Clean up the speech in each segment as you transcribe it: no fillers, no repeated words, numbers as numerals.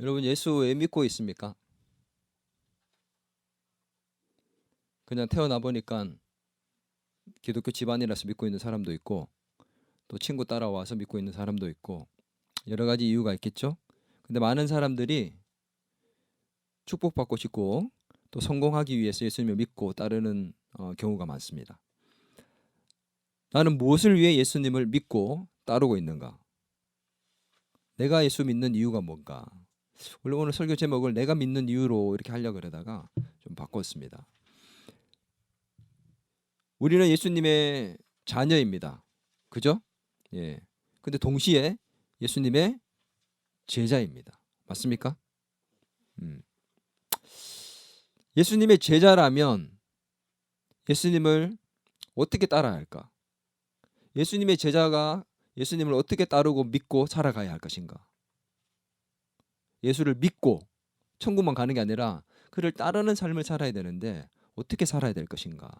여러분 예수 왜 믿고 있습니까? 그냥 태어나 보니까 기독교 집안이라서 믿고 있는 사람도 있고 또 친구 따라와서 믿고 있는 사람도 있고 여러 가지 이유가 있겠죠. 근데 많은 사람들이 축복받고 싶고 또 성공하기 위해서 예수님을 믿고 따르는 경우가 많습니다. 나는 무엇을 위해 예수님을 믿고 따르고 있는가? 내가 예수 믿는 이유가 뭔가? 원래 오늘 설교 제목을 내가 믿는 이유로 이렇게 하려고 그러다가 좀 바꿨습니다. 우리는 예수님의 자녀입니다. 그죠? 예. 근데 동시에 예수님의 제자입니다. 맞습니까? 예수님의 제자라면 예수님을 어떻게 따라야 할까? 예수님의 제자가 예수님을 어떻게 따르고 믿고 살아가야 할 것인가? 예수를 믿고 천국만 가는 게 아니라 그를 따르는 삶을 살아야 되는데 어떻게 살아야 될 것인가?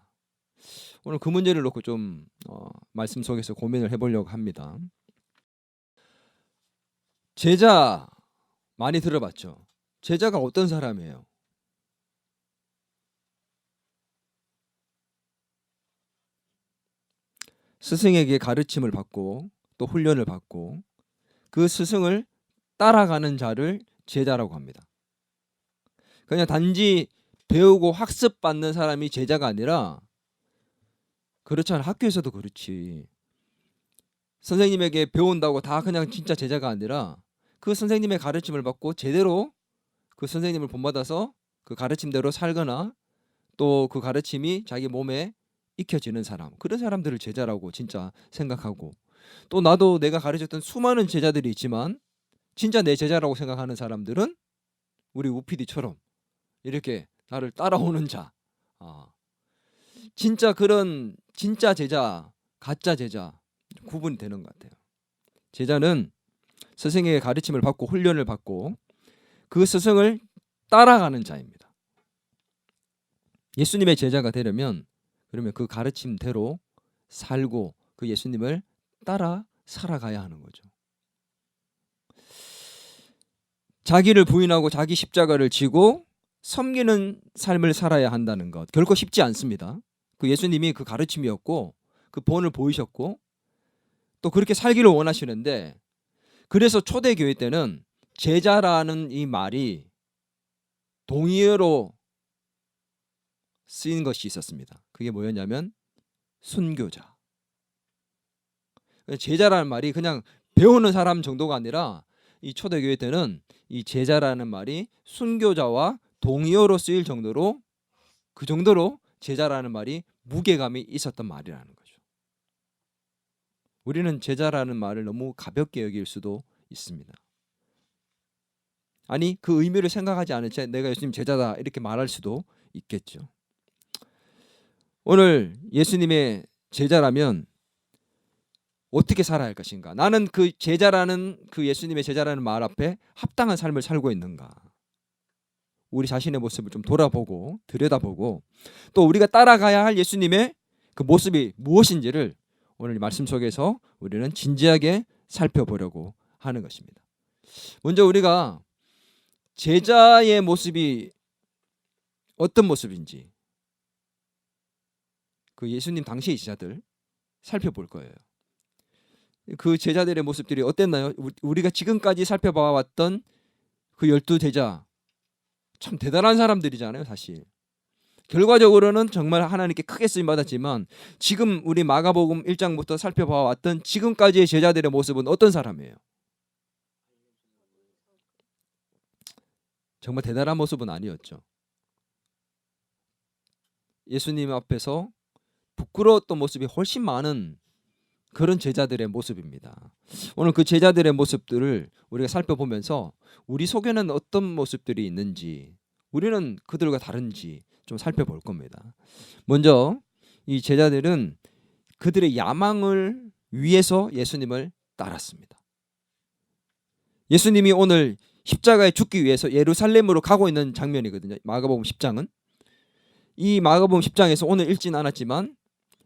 오늘 그 문제를 놓고 좀 말씀 속에서 고민을 해보려고 합니다. 제자 많이 들어봤죠? 제자가 어떤 사람이에요? 스승에게 가르침을 받고 또 훈련을 받고 그 스승을 따라가는 자를 제자라고 합니다. 그냥 단지 배우고 학습받는 사람이 제자가 아니라 그렇잖아. 학교에서도 그렇지. 선생님에게 배운다고 다 그냥 진짜 제자가 아니라 그 선생님의 가르침을 받고 제대로 그 선생님을 본받아서 그 가르침대로 살거나 또 그 가르침이 자기 몸에 익혀지는 사람, 그런 사람들을 제자라고 진짜 생각하고, 또 나도 내가 가르쳤던 수많은 제자들이 있지만 진짜 내 제자라고 생각하는 사람들은 우리 우피디처럼 이렇게 나를 따라오는 자, 진짜 그런 진짜 제자, 가짜 제자 구분이 되는 것 같아요. 제자는 스승의 가르침을 받고 훈련을 받고 그 스승을 따라가는 자입니다. 예수님의 제자가 되려면 그러면 그 가르침대로 살고 그 예수님을 따라 살아가야 하는 거죠. 자기를 부인하고 자기 십자가를 지고 섬기는 삶을 살아야 한다는 것 결코 쉽지 않습니다. 그 예수님이 그 가르침이었고 그 본을 보이셨고 또 그렇게 살기를 원하시는데, 그래서 초대교회 때는 제자라는 이 말이 동의어로 쓰인 것이 있었습니다. 그게 뭐였냐면 순교자. 제자라는 말이 그냥 배우는 사람 정도가 아니라 이 초대교회 때는 이 제자라는 말이 순교자와 동의어로 쓰일 정도로, 그 정도로 제자라는 말이 무게감이 있었던 말이라는 거죠. 우리는 제자라는 말을 너무 가볍게 여길 수도 있습니다. 아니 그 의미를 생각하지 않은 채 내가 예수님 제자다 이렇게 말할 수도 있겠죠. 오늘 예수님의 제자라면 어떻게 살아야 할 것인가? 나는 그 제자라는, 그 예수님의 제자라는 말 앞에 합당한 삶을 살고 있는가? 우리 자신의 모습을 좀 돌아보고 들여다보고 또 우리가 따라가야 할 예수님의 그 모습이 무엇인지를 오늘 말씀 속에서 우리는 진지하게 살펴보려고 하는 것입니다. 먼저 우리가 제자의 모습이 어떤 모습인지 그 예수님 당시의 제자들 살펴볼 거예요. 그 제자들의 모습들이 어땠나요? 우리가 지금까지 살펴봐왔던 그 12제자 참 대단한 사람들이잖아요. 사실 결과적으로는 정말 하나님께 크게 쓰임받았지만 지금 우리 마가복음 1장부터 살펴봐왔던 지금까지의 제자들의 모습은 어떤 사람이에요? 정말 대단한 모습은 아니었죠. 예수님 앞에서 부끄러웠던 모습이 훨씬 많은 그런 제자들의 모습입니다. 오늘 그 제자들의 모습들을 우리가 살펴보면서 우리 속에는 어떤 모습들이 있는지, 우리는 그들과 다른지 좀 살펴볼 겁니다. 먼저 이 제자들은 그들의 야망을 위해서 예수님을 따랐습니다. 예수님이 오늘 십자가에 죽기 위해서 예루살렘으로 가고 있는 장면이거든요. 마가복음 10장은. 이 마가복음 10장에서 오늘 읽진 않았지만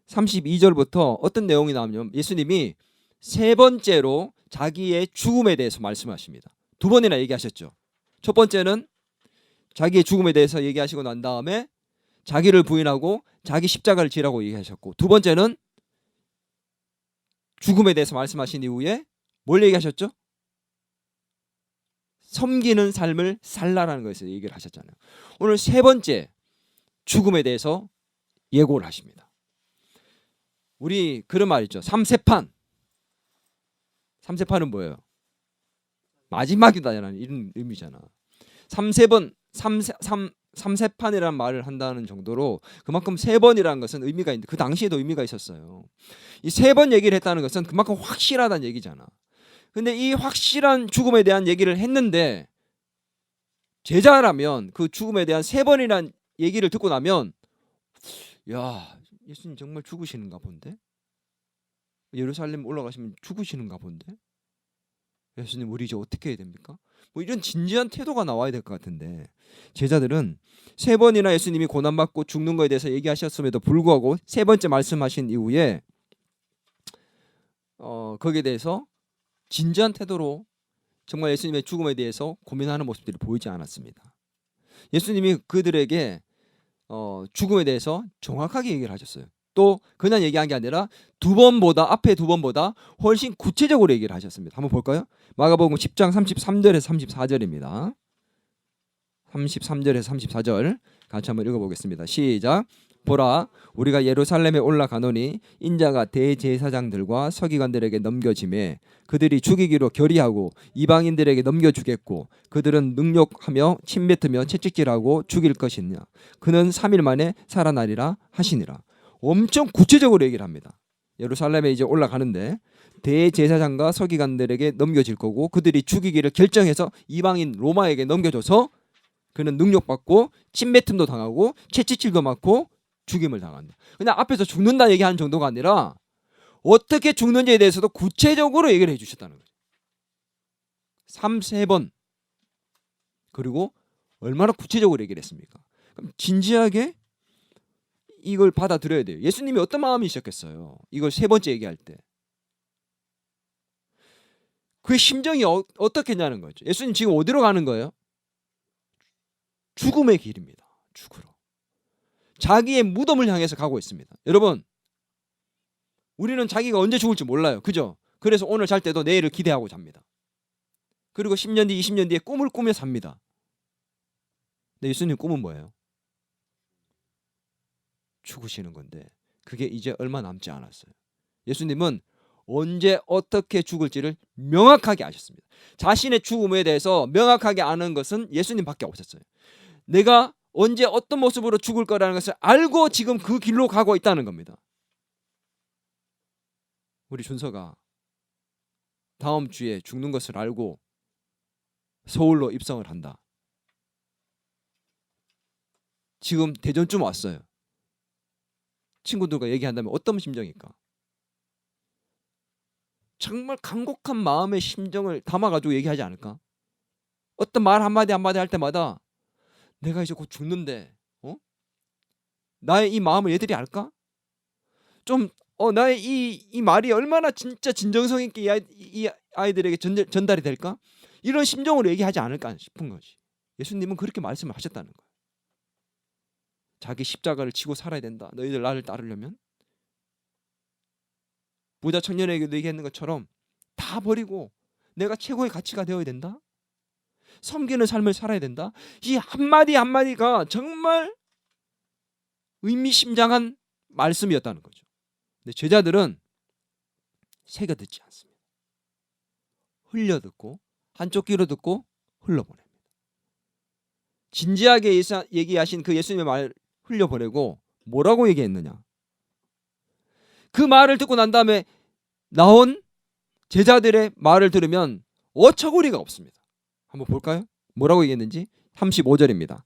32절부터 어떤 내용이 나오냐면 예수님이 세 번째로 자기의 죽음에 대해서 말씀하십니다. 두 번이나 얘기하셨죠. 첫 번째는 자기의 죽음에 대해서 얘기하시고 난 다음에 자기를 부인하고 자기 십자가를 지라고 얘기하셨고, 두 번째는 죽음에 대해서 말씀하신 이후에 뭘 얘기하셨죠? 섬기는 삶을 살라라는 것에서 얘기를 하셨잖아요. 오늘 세 번째 죽음에 대해서 예고를 하십니다. 우리 그런 말 있죠. 삼세판. 삼세판은 뭐예요? 마지막이다라는 이런 의미잖아. 삼세판이라는 말을 한다는 정도로 그만큼 세 번이라는 것은 의미가 있는데, 그 당시에도 의미가 있었어요. 이 세 번 얘기를 했다는 것은 그만큼 확실하다는 얘기잖아. 근데 이 확실한 죽음에 대한 얘기를 했는데, 제자라면 그 죽음에 대한 세 번이란 얘기를 듣고 나면, 야, 예수님 정말 죽으시는가 본데? 예루살렘 올라가시면 죽으시는가 본데? 예수님 우리 이제 어떻게 해야 됩니까? 뭐 이런 진지한 태도가 나와야 될 것 같은데, 제자들은 세 번이나 예수님이 고난받고 죽는 것에 대해서 얘기하셨음에도 불구하고 세 번째 말씀하신 이후에 거기에 대해서 진지한 태도로 정말 예수님의 죽음에 대해서 고민하는 모습들이 보이지 않았습니다. 예수님이 그들에게 죽음에 대해서 정확하게 얘기를 하셨어요. 또 그냥 얘기한 게 아니라 앞에 두 번보다 훨씬 구체적으로 얘기를 하셨습니다. 한번 볼까요? 마가복음 10장 33절에서 34절입니다. 33절에서 34절 같이 한번 읽어보겠습니다. 시작. 보라, 우리가 예루살렘에 올라가노니 인자가 대제사장들과 서기관들에게 넘겨짐에 그들이 죽이기로 결의하고 이방인들에게 넘겨주겠고, 그들은 능욕하며 침뱉으며 채찍질하고 죽일 것이냐. 그는 3일 만에 살아나리라 하시니라. 엄청 구체적으로 얘기를 합니다. 예루살렘에 이제 올라가는데 대제사장과 서기관들에게 넘겨질 거고, 그들이 죽이기를 결정해서 이방인 로마에게 넘겨줘서 그는 능욕받고 침뱉음도 당하고 채찍질도 맞고 죽임을 당한다. 그냥 앞에서 죽는다 얘기하는 정도가 아니라 어떻게 죽는지에 대해서도 구체적으로 얘기를 해주셨다는 거죠. 3-3번. 그리고 얼마나 구체적으로 얘기를 했습니까? 그럼 진지하게 이걸 받아들여야 돼요. 예수님이 어떤 마음이셨겠어요? 이걸 세 번째 얘기할 때. 그의 심정이 어떻겠냐는 거죠. 예수님 지금 어디로 가는 거예요? 죽음의 길입니다. 죽으러. 자기의 무덤을 향해서 가고 있습니다. 여러분, 우리는 자기가 언제 죽을지 몰라요. 그죠? 그래서 오늘 잘 때도 내일을 기대하고 잡니다. 그리고 10년 뒤, 20년 뒤에 꿈을 꾸며 삽니다. 근데 예수님 꿈은 뭐예요? 죽으시는 건데, 그게 이제 얼마 남지 않았어요. 예수님은 언제 어떻게 죽을지를 명확하게 아셨습니다. 자신의 죽음에 대해서 명확하게 아는 것은 예수님밖에 없었어요. 내가 언제 어떤 모습으로 죽을 거라는 것을 알고 지금 그 길로 가고 있다는 겁니다. 우리 준서가 다음 주에 죽는 것을 알고 서울로 입성을 한다. 지금 대전쯤 왔어요. 친구들과 얘기한다면 어떤 심정일까? 정말 간곡한 마음의 심정을 담아가지고 얘기하지 않을까? 어떤 말 한마디 한마디 할 때마다 내가 이제 곧 죽는데 나의 이 마음을 얘들이 알까? 좀 나의 이 말이 얼마나 진짜 진정성 있게 이 아이들에게 전달이 될까? 이런 심정으로 얘기하지 않을까 싶은 거지. 예수님은 그렇게 말씀을 하셨다는 거예요. 자기 십자가를 지고 살아야 된다. 너희들 나를 따르려면. 부자 청년에게도 얘기했는 것처럼 다 버리고 내가 최고의 가치가 되어야 된다. 섬기는 삶을 살아야 된다. 이 한마디 한마디가 정말 의미심장한 말씀이었다는 거죠. 근데 제자들은 새겨 듣지 않습니다. 흘려 듣고 한쪽 귀로 듣고 흘러보냅니다. 진지하게 얘기하신 그 예수님의 말 흘려보내고 뭐라고 얘기했느냐? 그 말을 듣고 난 다음에 나온 제자들의 말을 들으면 어처구니가 없습니다. 한번 볼까요? 뭐라고 얘기했는지. 35절입니다.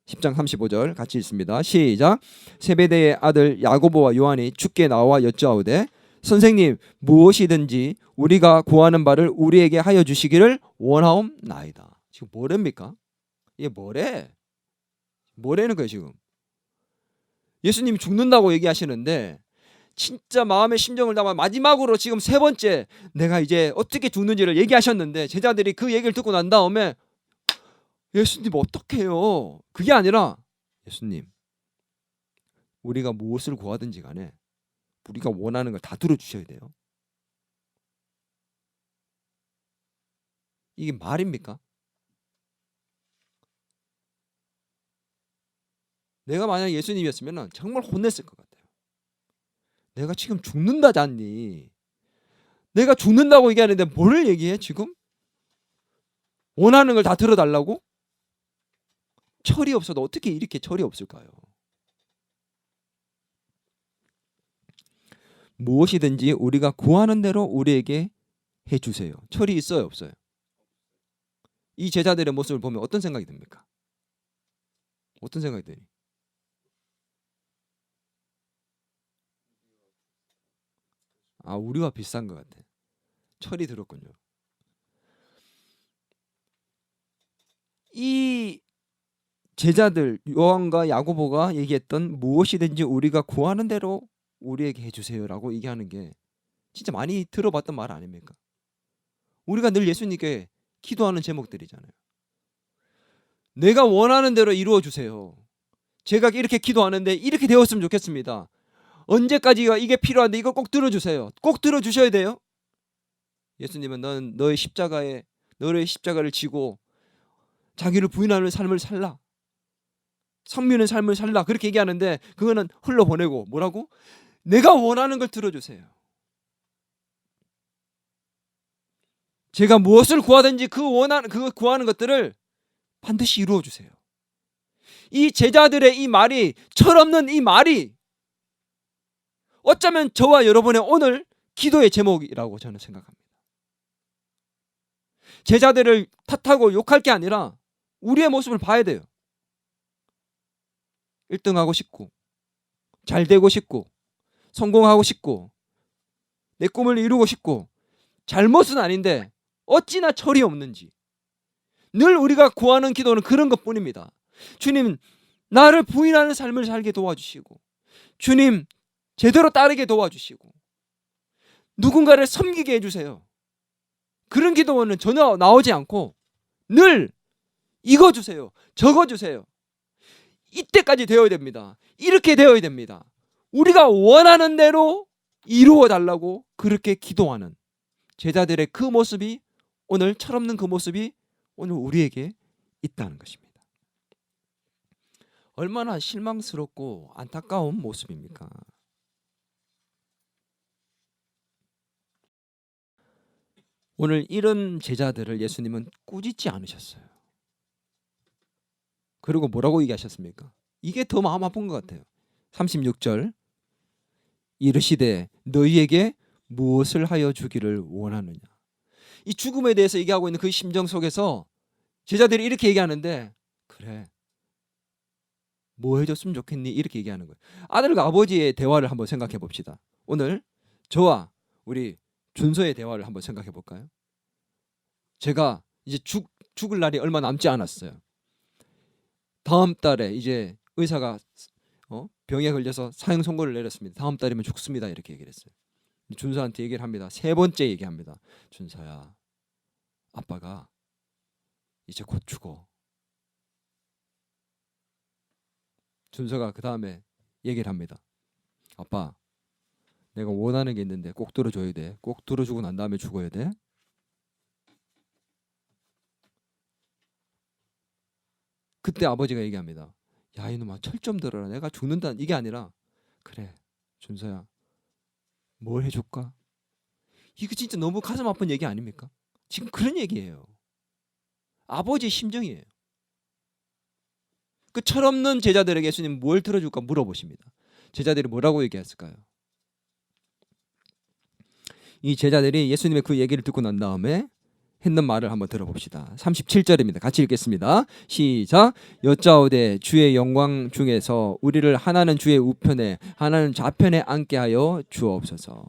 10장 35절 같이 읽습니다. 시작. 세베대의 아들 야고보와 요한이 주께 나와 여짜오되 선생님, 무엇이든지 우리가 구하는 바를 우리에게 하여 주시기를 원하옵나이다. 지금 뭐랍니까? 이게 뭐라는 거예요 지금? 예수님이 죽는다고 얘기하시는데 진짜 마음의 심정을 담아 마지막으로 지금 세 번째 내가 이제 어떻게 죽는지를 얘기하셨는데, 제자들이 그 얘기를 듣고 난 다음에 예수님 어떡해요? 그게 아니라 예수님, 우리가 무엇을 구하든지 간에 우리가 원하는 걸 다 들어주셔야 돼요. 이게 말입니까? 내가 만약 예수님이었으면 정말 혼냈을 것 같아요. 내가 지금 죽는다잖니. 내가 죽는다고 얘기하는데 뭘 얘기해 지금? 원하는 걸 다 들어달라고? 철이 없어도 어떻게 이렇게 철이 없을까요? 무엇이든지 우리가 구하는 대로 우리에게 해주세요. 철이 있어요, 없어요? 이 제자들의 모습을 보면 어떤 생각이 듭니까? 어떤 생각이 드니? 아, 우리와 비슷한 것 같아. 철이 들었군요. 이 제자들 요한과 야고보가 얘기했던 무엇이든지 우리가 구하는 대로 우리에게 해주세요라고 얘기하는 게 진짜 많이 들어봤던 말 아닙니까? 우리가 늘 예수님께 기도하는 제목들이잖아요. 내가 원하는 대로 이루어 주세요. 제가 이렇게 기도하는데 이렇게 되었으면 좋겠습니다. 언제까지가 이게 필요한데 이거 꼭 들어주세요. 꼭 들어주셔야 돼요. 예수님은 넌 너의 십자가를 지고 자기를 부인하는 삶을 살라. 성민의 삶을 살라. 그렇게 얘기하는데 그거는 흘러보내고 뭐라고? 내가 원하는 걸 들어주세요. 제가 무엇을 구하든지 그 구하는 것들을 반드시 이루어 주세요. 이 제자들의 이 말이, 철없는 이 말이 어쩌면 저와 여러분의 오늘 기도의 제목이라고 저는 생각합니다. 제자들을 탓하고 욕할 게 아니라 우리의 모습을 봐야 돼요. 1등하고 싶고 잘 되고 싶고 성공하고 싶고 내 꿈을 이루고 싶고 잘못은 아닌데 어찌나 철이 없는지 늘 우리가 구하는 기도는 그런 것뿐입니다. 주님, 나를 부인하는 삶을 살게 도와주시고 주님, 제대로 따르게 도와주시고 누군가를 섬기게 해주세요. 그런 기도는 전혀 나오지 않고 늘 이거 주세요, 저거 주세요. 이때까지 되어야 됩니다. 이렇게 되어야 됩니다. 우리가 원하는 대로 이루어 달라고 그렇게 기도하는 제자들의 그 모습이 오늘 철없는 그 모습이 오늘 우리에게 있다는 것입니다. 얼마나 실망스럽고 안타까운 모습입니까? 오늘 이런 제자들을 예수님은 꾸짖지 않으셨어요. 그리고 뭐라고 얘기하셨습니까? 이게 더 마음 아픈 것 같아요. 36절 이르시되 너희에게 무엇을 하여 주기를 원하느냐. 이 죽음에 대해서 얘기하고 있는 그 심정 속에서 제자들이 이렇게 얘기하는데 그래 뭐 해줬으면 좋겠니? 이렇게 얘기하는 거예요. 아들과 아버지의 대화를 한번 생각해 봅시다. 오늘 저와 우리 준서의 대화를 한번 생각해 볼까요? 제가 이제 죽을 날이 얼마 남지 않았어요. 다음 달에 이제 의사가 병에 걸려서 사형 선고를 내렸습니다. 다음 달이면 죽습니다. 이렇게 얘기를 했어요. 준서한테 얘기를 합니다. 세 번째 얘기합니다. 준서야, 아빠가 이제 곧 죽어. 준서가 그 다음에 얘기를 합니다. 아빠, 내가 원하는 게 있는데 꼭 들어줘야 돼. 꼭 들어주고 난 다음에 죽어야 돼. 그때 아버지가 얘기합니다. 야 이놈아 철 좀 들어라. 내가 죽는다. 이게 아니라 그래 준서야 뭘 해줄까? 이거 진짜 너무 가슴 아픈 얘기 아닙니까? 지금 그런 얘기예요. 아버지의 심정이에요. 그 철없는 제자들에게 예수님 뭘 들어줄까 물어보십니다. 제자들이 뭐라고 얘기했을까요? 이 제자들이 예수님의 그 얘기를 듣고 난 다음에 했는 말을 한번 들어봅시다. 37절입니다. 같이 읽겠습니다. 시작. 여짜오되 주의 영광 중에서 우리를 하나는 주의 우편에 하나는 좌편에 앉게 하여 주옵소서.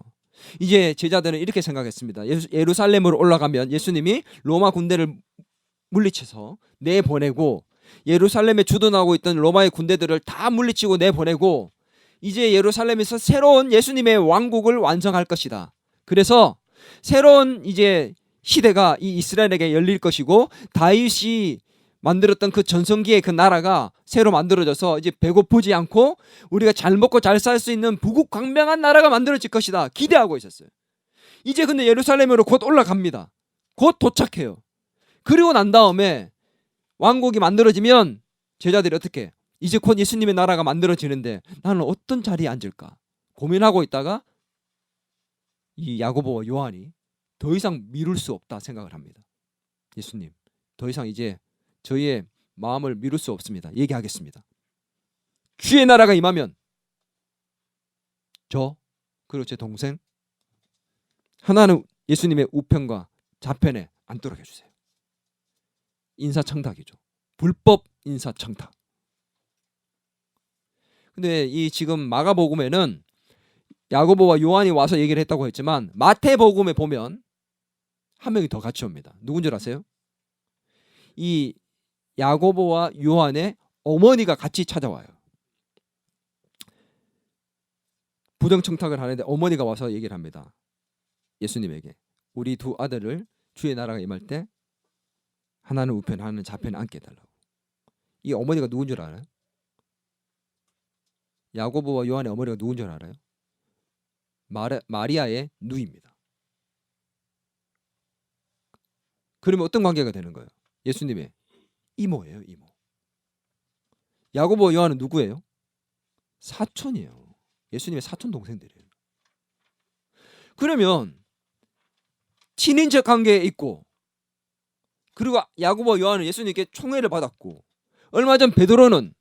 이제 제자들은 이렇게 생각했습니다. 예루살렘으로 올라가면 예수님이 로마 군대를 물리쳐서 내보내고 예루살렘에 주둔하고 있던 로마의 군대들을 다 물리치고 내보내고 이제 예루살렘에서 새로운 예수님의 왕국을 완성할 것이다. 그래서 새로운 이제 시대가 이 이스라엘에게 열릴 것이고 다윗이 만들었던 그 전성기의 그 나라가 새로 만들어져서 이제 배고프지 않고 우리가 잘 먹고 잘 살 수 있는 부국강명한 나라가 만들어질 것이다 기대하고 있었어요. 이제 근데 예루살렘으로 곧 올라갑니다. 곧 도착해요. 그리고 난 다음에 왕국이 만들어지면 제자들이 어떻게, 이제 곧 예수님의 나라가 만들어지는데 나는 어떤 자리에 앉을까 고민하고 있다가 이 야고보와 요한이 더 이상 미룰 수 없다 생각을 합니다. 예수님, 더 이상 이제 저희의 마음을 미룰 수 없습니다. 얘기하겠습니다. 주의 나라가 임하면 저 그리고 제 동생 하나는 예수님의 우편과 좌편에 앉도록 해주세요. 인사청탁이죠. 불법 인사청탁. 근데 이 지금 마가복음에는 야고보와 요한이 와서 얘기를 했다고 했지만 마태복음에 보면 한 명이 더 같이 옵니다. 누군 줄 아세요? 이 야고보와 요한의 어머니가 같이 찾아와요. 부정청탁을 하는데 어머니가 와서 얘기를 합니다. 예수님에게 우리 두 아들을 주의 나라가 임할 때 하나는 우편 하나는 좌편에 앉게 해달라고. 이 어머니가 누군 줄 알아요? 야고보와 요한의 어머니가 누군 줄 알아요? 마리아의 누이입니다. 그러면 어떤 관계가 되는 거예요? 예수님의 이모예요, 이모. 야고보와 요한은 누구예요? 사촌이에요. 예수님의 사촌 동생들이에요. 그러면 친인척 관계에 있고, 그리고 야고보와 요한은 예수님께 총애를 받았고, 얼마 전 베드로는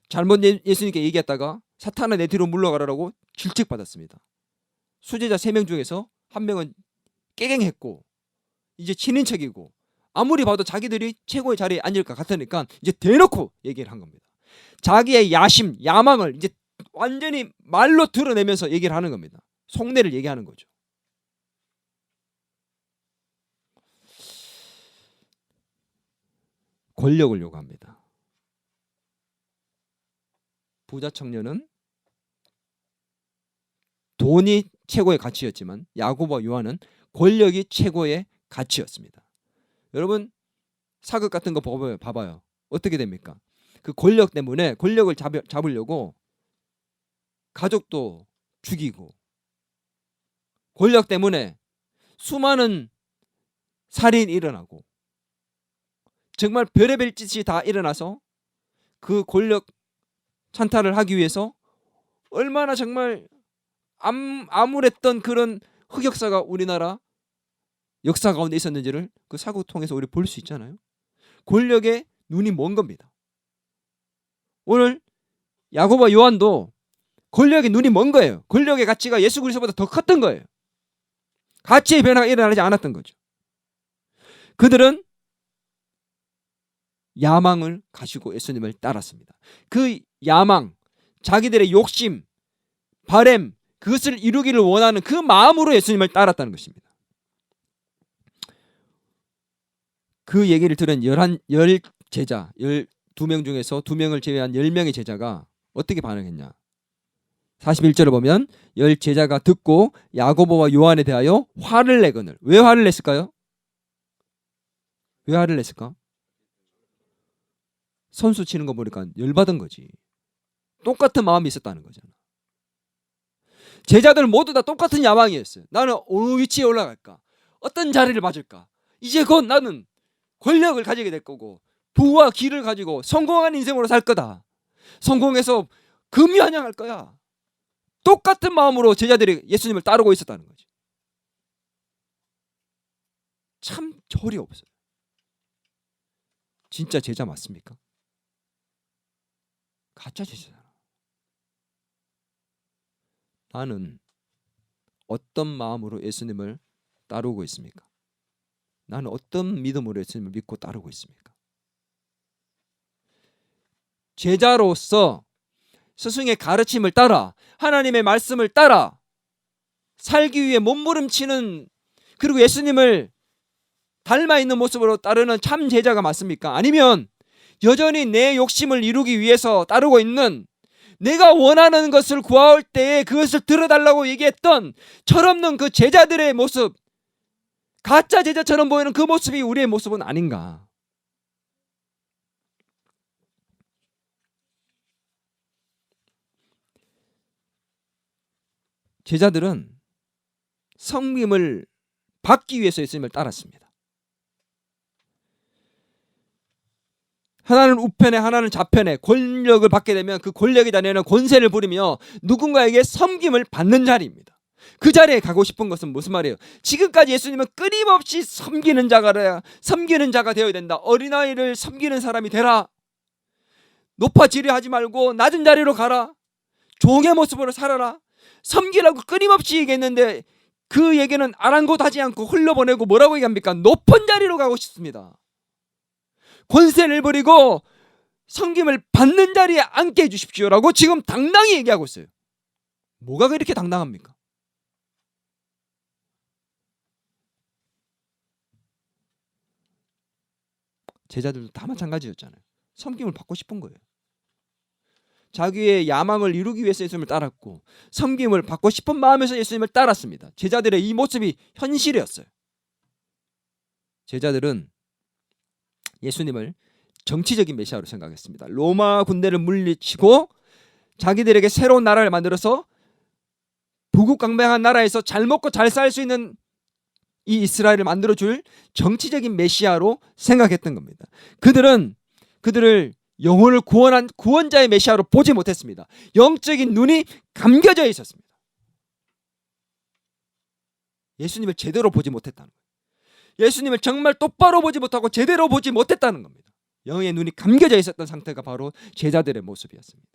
잘못 예수님께 얘기했다가 사탄아 내 뒤로 물러가라고 질책받았습니다. 수제자 3명 중에서 한 명은 깨갱했고 이제 친인척이고 아무리 봐도 자기들이 최고의 자리에 앉을 것 같으니까 이제 대놓고 얘기를 한 겁니다. 자기의 야심, 야망을 이제 완전히 말로 드러내면서 얘기를 하는 겁니다. 속내를 얘기하는 거죠. 권력을 요구합니다. 부자 청년은 돈이 최고의 가치였지만 야고보와 요한은 권력이 최고의 가치였습니다. 여러분 사극 같은 거 봐봐요. 어떻게 됩니까? 그 권력 때문에 권력을 잡으려고 가족도 죽이고, 권력 때문에 수많은 살인이 일어나고, 정말 별의별 짓이 다 일어나서 그 권력 찬탈을 하기 위해서 얼마나 정말 암울했던 그런 흑역사가 우리나라 역사 가운데 있었는지를 그 사극 통해서 우리 볼 수 있잖아요. 권력에 눈이 먼 겁니다. 오늘 야고보와 요한도 권력에 눈이 먼 거예요. 권력의 가치가 예수 그리스도보다 더 컸던 거예요. 가치의 변화가 일어나지 않았던 거죠. 그들은 야망을 가지고 예수님을 따랐습니다. 그 야망, 자기들의 욕심, 바램, 그것을 이루기를 원하는 그 마음으로 예수님을 따랐다는 것입니다. 그 얘기를 들은 11 제자, 12명 중에서 2명을 제외한 10명의 제자가 어떻게 반응했냐? 41절을 보면 10 제자가 듣고 야고보와 요한에 대하여 화를 내거늘. 왜 화를 냈을까요? 왜 화를 냈을까? 선수 치는 거 보니까 열받은 거지. 똑같은 마음이 있었다는 거잖아. 제자들 모두 다 똑같은 야망이었어요. 나는 어느 위치에 올라갈까? 어떤 자리를 맞을까? 이제 곧 나는 권력을 가지게 될 거고 부와 기를 가지고 성공한 인생으로 살 거다. 성공해서 금유한양할 거야. 똑같은 마음으로 제자들이 예수님을 따르고 있었다는 거지. 참 절이 없어요. 진짜 제자 맞습니까? 가짜 제자잖아. 나는 어떤 마음으로 예수님을 따르고 있습니까? 나는 어떤 믿음으로 예수님을 믿고 따르고 있습니까? 제자로서 스승의 가르침을 따라 하나님의 말씀을 따라 살기 위해 몸부림치는, 그리고 예수님을 닮아 있는 모습으로 따르는 참 제자가 맞습니까? 아니면 여전히 내 욕심을 이루기 위해서 따르고 있는, 내가 원하는 것을 구할 때에 그것을 들어달라고 얘기했던 철없는 그 제자들의 모습, 가짜 제자처럼 보이는 그 모습이 우리의 모습은 아닌가? 제자들은 섬김을 받기 위해서 예수님을 따랐습니다. 하나는 우편에 하나는 좌편에 권력을 받게 되면 그 권력이 다니는 권세를 부리며 누군가에게 섬김을 받는 자리입니다. 그 자리에 가고 싶은 것은 무슨 말이에요? 지금까지 예수님은 끊임없이 섬기는 자가 되어야 된다. 어린아이를 섬기는 사람이 되라. 높아지려 하지 말고 낮은 자리로 가라. 종의 모습으로 살아라. 섬기라고 끊임없이 얘기했는데 그 얘기는 아랑곳하지 않고 흘려보내고 뭐라고 얘기합니까? 높은 자리로 가고 싶습니다. 권세를 부리고 섬김을 받는 자리에 앉게 해주십시오라고 지금 당당히 얘기하고 있어요. 뭐가 그렇게 당당합니까? 제자들도 다 마찬가지였잖아요. 섬김을 받고 싶은 거예요. 자기의 야망을 이루기 위해서 예수님을 따랐고 섬김을 받고 싶은 마음에서 예수님을 따랐습니다. 제자들의 이 모습이 현실이었어요. 제자들은 예수님을 정치적인 메시아로 생각했습니다. 로마 군대를 물리치고 자기들에게 새로운 나라를 만들어서 부국강병한 나라에서 잘 먹고 잘 살 수 있는 이 이스라엘을 만들어줄 정치적인 메시아로 생각했던 겁니다. 그들을 영혼을 구원한 구원자의 메시아로 보지 못했습니다. 영적인 눈이 감겨져 있었습니다. 예수님을 제대로 보지 못했다는 거예요. 예수님을 정말 똑바로 보지 못하고 제대로 보지 못했다는 겁니다. 영의 눈이 감겨져 있었던 상태가 바로 제자들의 모습이었습니다.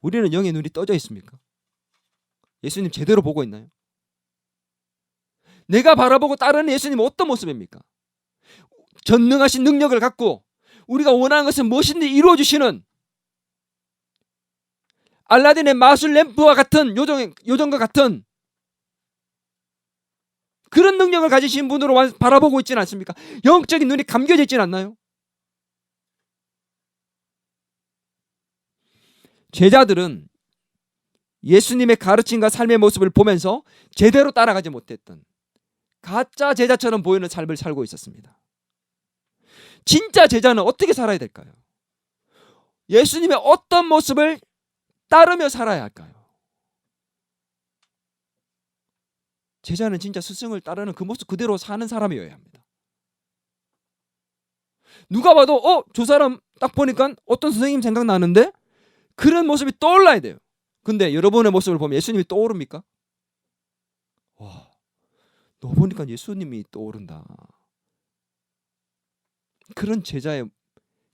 우리는 영의 눈이 떠져 있습니까? 예수님 제대로 보고 있나요? 내가 바라보고 따르는 예수님은 어떤 모습입니까? 전능하신 능력을 갖고 우리가 원하는 것은 무엇인지 이루어주시는 알라딘의 마술 램프와 같은 요정과 같은 그런 능력을 가지신 분으로 바라보고 있지는 않습니까? 영적인 눈이 감겨져 있지는 않나요? 제자들은 예수님의 가르침과 삶의 모습을 보면서 제대로 따라가지 못했던 가짜 제자처럼 보이는 삶을 살고 있었습니다. 진짜 제자는 어떻게 살아야 될까요? 예수님의 어떤 모습을 따르며 살아야 할까요? 제자는 진짜 스승을 따르는 그 모습 그대로 사는 사람이어야 합니다. 누가 봐도 저 사람 딱 보니까 어떤 선생님 생각나는데 그런 모습이 떠올라야 돼요. 근데 여러분의 모습을 보면 예수님이 떠오릅니까? 와, 너 보니까 예수님이 떠오른다. 그런 제자의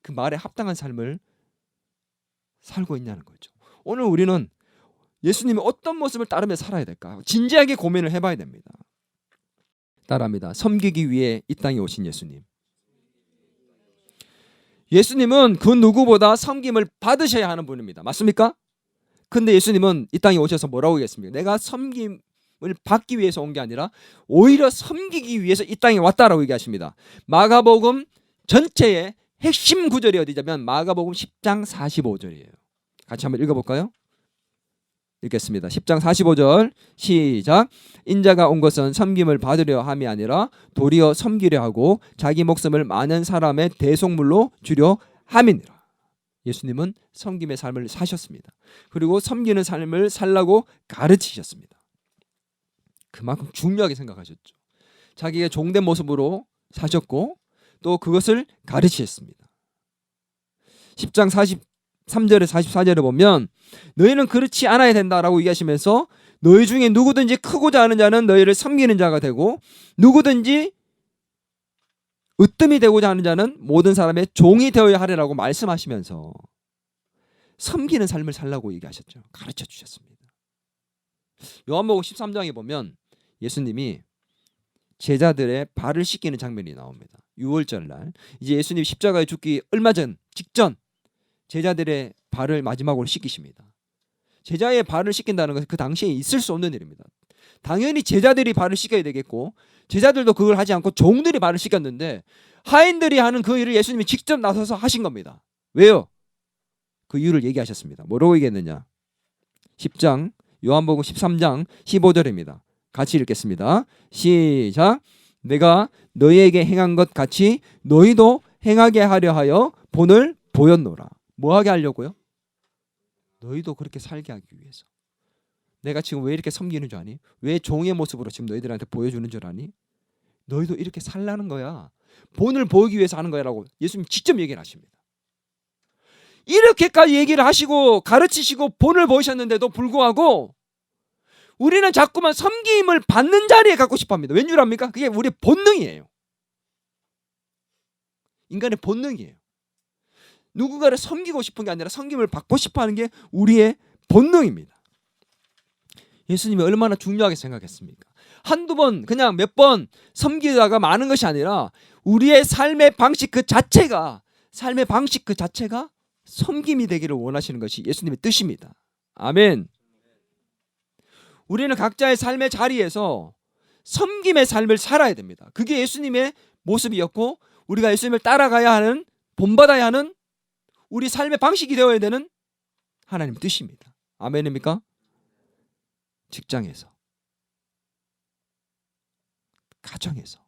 그 말에 합당한 삶을 살고 있냐는 거죠. 오늘 우리는 예수님이 어떤 모습을 따르며 살아야 될까? 진지하게 고민을 해봐야 됩니다. 따라합니다. 섬기기 위해 이 땅에 오신 예수님. 예수님은 그 누구보다 섬김을 받으셔야 하는 분입니다. 맞습니까? 근데 예수님은 이 땅에 오셔서 뭐라고 얘기했습니까? 내가 섬김을 받기 위해서 온 게 아니라 오히려 섬기기 위해서 이 땅에 왔다라고 얘기하십니다. 마가복음 전체의 핵심 구절이 어디냐면 마가복음 10장 45절이에요. 같이 한번 읽어볼까요? 읽겠습니다. 10장 45절 시작. 인자가 온 것은 섬김을 받으려 함이 아니라 도리어 섬기려 하고 자기 목숨을 많은 사람의 대속물로 주려 함이니라. 예수님은 섬김의 삶을 사셨습니다. 그리고 섬기는 삶을 살라고 가르치셨습니다. 그만큼 중요하게 생각하셨죠. 자기의 종된 모습으로 사셨고 또 그것을 가르치셨습니다. 10장 43절에 44절에 보면 너희는 그렇지 않아야 된다라고 얘기하시면서 너희 중에 누구든지 크고자 하는 자는 너희를 섬기는 자가 되고 누구든지 으뜸이 되고자 하는 자는 모든 사람의 종이 되어야 하리라고 말씀하시면서 섬기는 삶을 살라고 얘기하셨죠. 가르쳐 주셨습니다. 요한복음 13장에 보면 예수님이 제자들의 발을 씻기는 장면이 나옵니다. 6월절 날 이제 예수님 십자가에 죽기 얼마 직전 제자들의 발을 마지막으로 씻기십니다. 제자의 발을 씻긴다는 것은 그 당시에 있을 수 없는 일입니다. 당연히 제자들이 발을 씻겨야 되겠고 제자들도 그걸 하지 않고 종들이 발을 씻겼는데 하인들이 하는 그 일을 예수님이 직접 나서서 하신 겁니다. 왜요? 그 이유를 얘기하셨습니다. 뭐라고 얘기했느냐? 10장 요한복음 13장 15절입니다. 같이 읽겠습니다. 시작. 내가 너희에게 행한 것 같이 너희도 행하게 하려 하여 본을 보였노라. 뭐 하게 하려고요? 너희도 그렇게 살게 하기 위해서. 내가 지금 왜 이렇게 섬기는 줄 아니? 왜 종의 모습으로 지금 너희들한테 보여주는 줄 아니? 너희도 이렇게 살라는 거야. 본을 보이기 위해서 하는 거야라고 예수님 직접 얘기를 하십니다. 이렇게까지 얘기를 하시고 가르치시고 본을 보이셨는데도 불구하고 우리는 자꾸만 섬김을 받는 자리에 갖고 싶어 합니다. 왠 줄 압니까? 그게 우리의 본능이에요. 인간의 본능이에요. 누군가를 섬기고 싶은 게 아니라 섬김을 받고 싶어 하는 게 우리의 본능입니다. 예수님이 얼마나 중요하게 생각했습니까? 한두 번 그냥 몇 번 섬기다가 마는 것이 아니라 우리의 삶의 방식 그 자체가 섬김이 되기를 원하시는 것이 예수님의 뜻입니다. 아멘. 우리는 각자의 삶의 자리에서 섬김의 삶을 살아야 됩니다. 그게 예수님의 모습이었고 우리가 예수님을 따라가야 하는, 본받아야 하는 우리 삶의 방식이 되어야 되는 하나님 뜻입니다. 아멘입니까? 직장에서, 가정에서,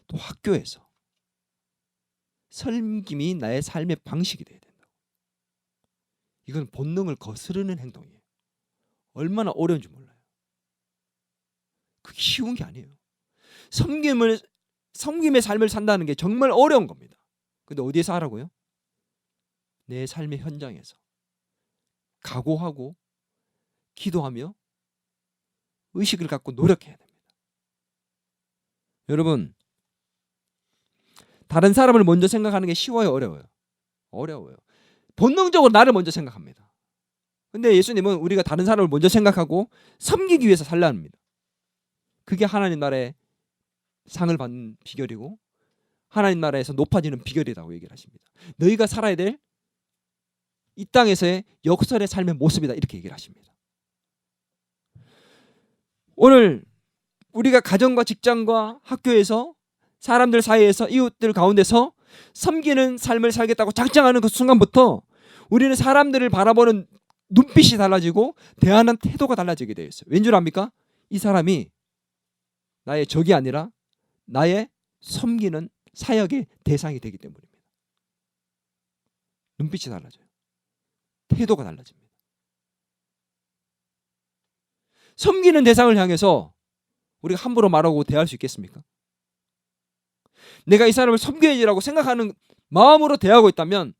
또 학교에서 섬김이 나의 삶의 방식이 되어야 된다. 이건 본능을 거스르는 행동이에요. 얼마나 어려운지 몰라요. 그게 쉬운 게 아니에요. 섬김의 삶을 산다는 게 정말 어려운 겁니다. 근데 어디에서 하라고요? 내 삶의 현장에서 각오하고 기도하며 의식을 갖고 노력해야 됩니다. 여러분, 다른 사람을 먼저 생각하는 게 쉬워요, 어려워요? 어려워요. 본능적으로 나를 먼저 생각합니다. 근데 예수님은 우리가 다른 사람을 먼저 생각하고 섬기기 위해서 살라 합니다. 그게 하나님 나라의 상을 받는 비결이고 하나님 나라에서 높아지는 비결이라고 얘기를 하십니다. 너희가 살아야 될 이 땅에서의 역설의 삶의 모습이다, 이렇게 얘기를 하십니다. 오늘 우리가 가정과 직장과 학교에서 사람들 사이에서 이웃들 가운데서 섬기는 삶을 살겠다고 작정하는 그 순간부터 우리는 사람들을 바라보는 눈빛이 달라지고 대하는 태도가 달라지게 되어 있어요. 왠 줄 압니까? 이 사람이 나의 적이 아니라 나의 섬기는 사역의 대상이 되기 때문입니다. 눈빛이 달라져요. 태도가 달라집니다. 섬기는 대상을 향해서 우리가 함부로 말하고 대할 수 있겠습니까? 내가 이 사람을 섬겨야지라고 생각하는 마음으로 대하고 있다면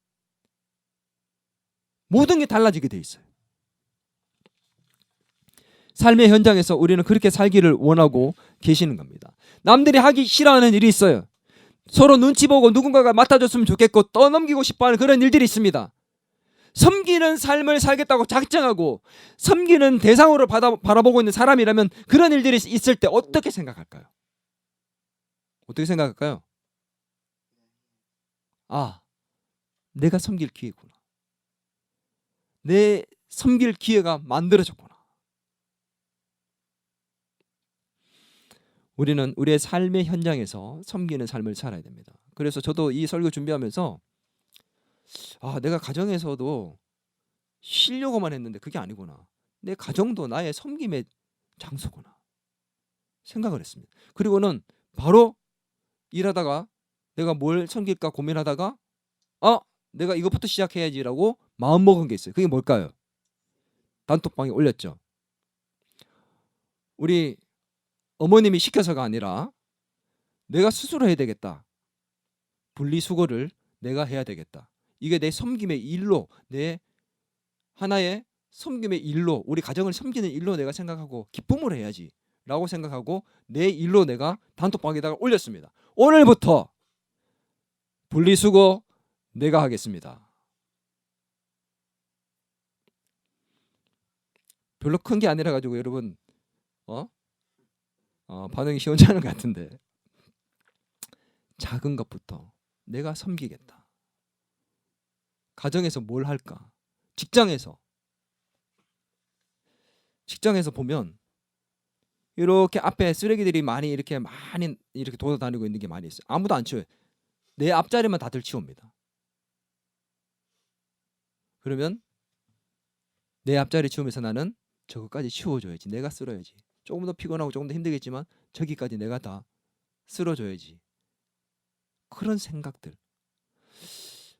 모든 게 달라지게 돼 있어요. 삶의 현장에서 우리는 그렇게 살기를 원하고 계시는 겁니다. 남들이 하기 싫어하는 일이 있어요. 서로 눈치 보고 누군가가 맡아줬으면 좋겠고 떠넘기고 싶어하는 그런 일들이 있습니다. 섬기는 삶을 살겠다고 작정하고 섬기는 대상으로 바라보고 있는 사람이라면 그런 일들이 있을 때 어떻게 생각할까요? 어떻게 생각할까요? 아, 내가 섬길 기회구나. 내 섬길 기회가 만들어졌구나. 우리는 우리의 삶의 현장에서 섬기는 삶을 살아야 됩니다. 그래서 저도 이 설교 준비하면서 내가 가정에서도 쉬려고만 했는데 그게 아니구나. 내 가정도 나의 섬김의 장소구나 생각을 했습니다. 그리고는 바로 일하다가 내가 뭘 섬길까 고민하다가 내가 이것부터 시작해야지라고 마음먹은 게 있어요. 그게 뭘까요? 단톡방에 올렸죠. 우리 어머님이 시켜서가 아니라 내가 스스로 해야 되겠다. 분리수거를 내가 해야 되겠다. 이게 내 섬김의 일로, 내 하나의 섬김의 일로, 우리 가정을 섬기는 일로 내가 생각하고 기쁨으로 해야지 라고 생각하고 내 일로 내가 단톡방에다가 올렸습니다. 오늘부터 분리수거 내가 하겠습니다. 별로 큰 게 아니라 가지고 여러분 반응이 시원찮은 것 같은데 작은 것부터 내가 섬기겠다. 가정에서 뭘 할까? 직장에서 보면 이렇게 앞에 쓰레기들이 많이 이렇게 돌아다니고 있는 게 많이 있어요. 아무도 안 치워요. 내 앞자리만 다들 치웁니다. 그러면 내 앞자리 치우면서 나는 저거까지 치워줘야지. 내가 쓸어야지. 조금 더 피곤하고 조금 더 힘들겠지만 저기까지 내가 다 쓸어줘야지. 그런 생각들.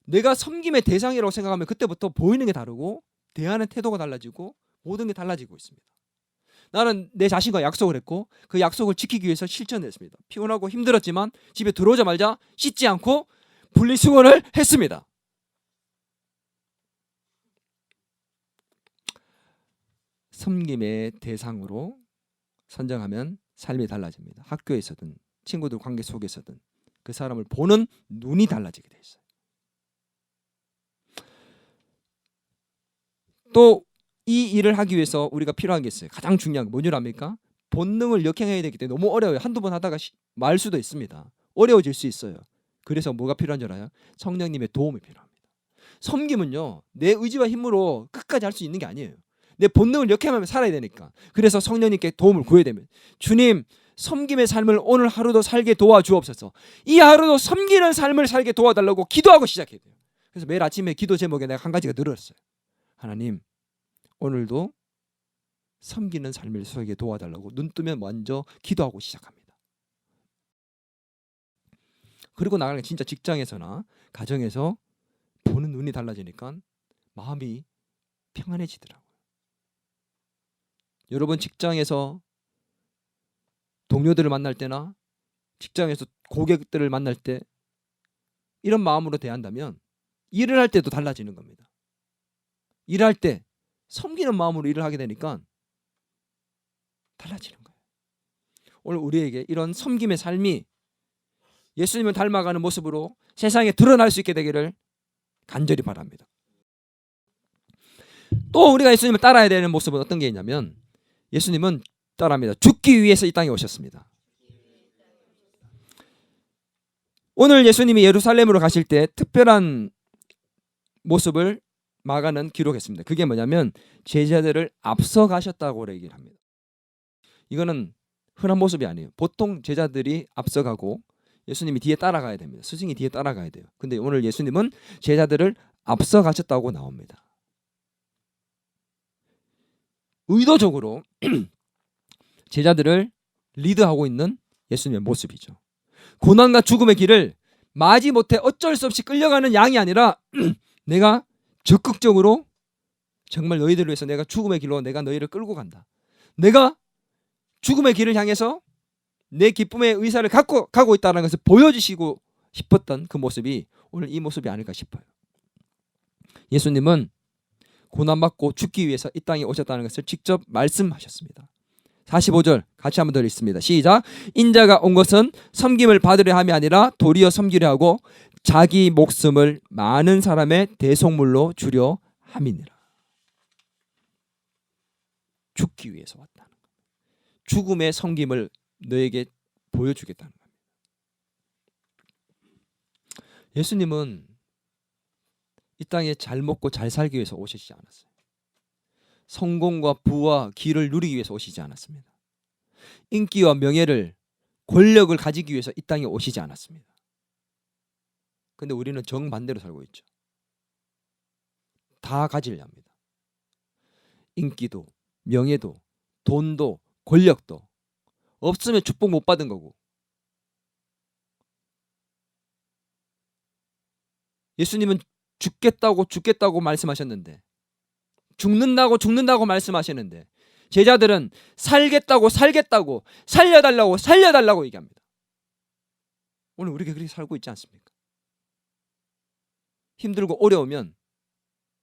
내가 섬김의 대상이라고 생각하면 그때부터 보이는 게 다르고 대하는 태도가 달라지고 모든 게 달라지고 있습니다. 나는 내 자신과 약속을 했고 그 약속을 지키기 위해서 실천했습니다. 피곤하고 힘들었지만 집에 들어오자마자 씻지 않고 분리수거를 했습니다. 섬김의 대상으로 선정하면 삶이 달라집니다. 학교에서든 친구들 관계 속에서든 그 사람을 보는 눈이 달라지게 돼 있어요. 또 이 일을 하기 위해서 우리가 필요한 게 있어요. 가장 중요한 게 뭔 줄 압니까? 본능을 역행해야 되기 때문에 너무 어려워요. 한두 번 하다가 말 수도 있습니다. 어려워질 수 있어요. 그래서 뭐가 필요한 줄 알아요? 성령님의 도움이 필요합니다. 섬김은요, 내 의지와 힘으로 끝까지 할 수 있는 게 아니에요. 내 본능을 역행하며 살아야 되니까. 그래서 성령님께 도움을 구해야 됩니다. 주님, 섬김의 삶을 오늘 하루도 살게 도와주옵소서. 이 하루도 섬기는 삶을 살게 도와달라고 기도하고 시작해야 돼요. 그래서 매일 아침에 기도 제목에 내가 한 가지가 늘었어요. 하나님, 오늘도 섬기는 삶을 살게 도와달라고 눈 뜨면 먼저 기도하고 시작합니다. 그리고 나가는 진짜 직장에서나 가정에서 보는 눈이 달라지니까 마음이 평안해지더라고요. 여러분 직장에서 동료들을 만날 때나 직장에서 고객들을 만날 때 이런 마음으로 대한다면 일을 할 때도 달라지는 겁니다. 일할 때 섬기는 마음으로 일을 하게 되니까 달라지는 거예요. 오늘 우리에게 이런 섬김의 삶이 예수님을 닮아가는 모습으로 세상에 드러날 수 있게 되기를 간절히 바랍니다. 또 우리가 예수님을 따라야 되는 모습은 어떤 게 있냐면 예수님은 따라합니다. 죽기 위해서 이 땅에 오셨습니다. 오늘 예수님이 예루살렘으로 가실 때 특별한 모습을 마가는 기록했습니다. 그게 뭐냐면 제자들을 앞서 가셨다고 얘기를 합니다. 이거는 흔한 모습이 아니에요. 보통 제자들이 앞서가고 예수님이 뒤에 따라가야 됩니다. 스승이 뒤에 따라가야 돼요. 근데 오늘 예수님은 제자들을 앞서 가셨다고 나옵니다. 의도적으로 제자들을 리드하고 있는 예수님의 모습이죠. 고난과 죽음의 길을 마지 못해 어쩔 수 없이 끌려가는 양이 아니라 내가 적극적으로 정말 너희들을 위해서 내가 죽음의 길로 내가 너희를 끌고 간다. 내가 죽음의 길을 향해서 내 기쁨의 의사를 갖고 가고 있다는 것을 보여주시고 싶었던 그 모습이 오늘 이 모습이 아닐까 싶어요. 예수님은 고난받고 죽기 위해서 이 땅에 오셨다는 것을 직접 말씀하셨습니다. 45절 같이 한번 더 읽습니다. 시작. 인자가 온 것은 섬김을 받으려 함이 아니라 도리어 섬기려 하고 자기 목숨을 많은 사람의 대속물로 주려 함이니라. 죽기 위해서 왔다는 것. 죽음의 섬김을 너에게 보여주겠다는 겁니다. 예수님은 이 땅에 잘 먹고 잘 살기 위해서 오시지 않았어요. 성공과 부와 기를 누리기 위해서 오시지 않았습니다. 인기와 명예를 권력을 가지기 위해서 이 땅에 오시지 않았습니다. 근데 우리는 정반대로 살고 있죠. 다 가지려 합니다. 인기도 명예도 돈도 권력도 없으면 축복 못 받은 거고. 예수님은 죽겠다고 말씀하셨는데 죽는다고 말씀하시는데 제자들은 살겠다고 살려달라고 얘기합니다. 오늘 우리가 그렇게 살고 있지 않습니까? 힘들고 어려우면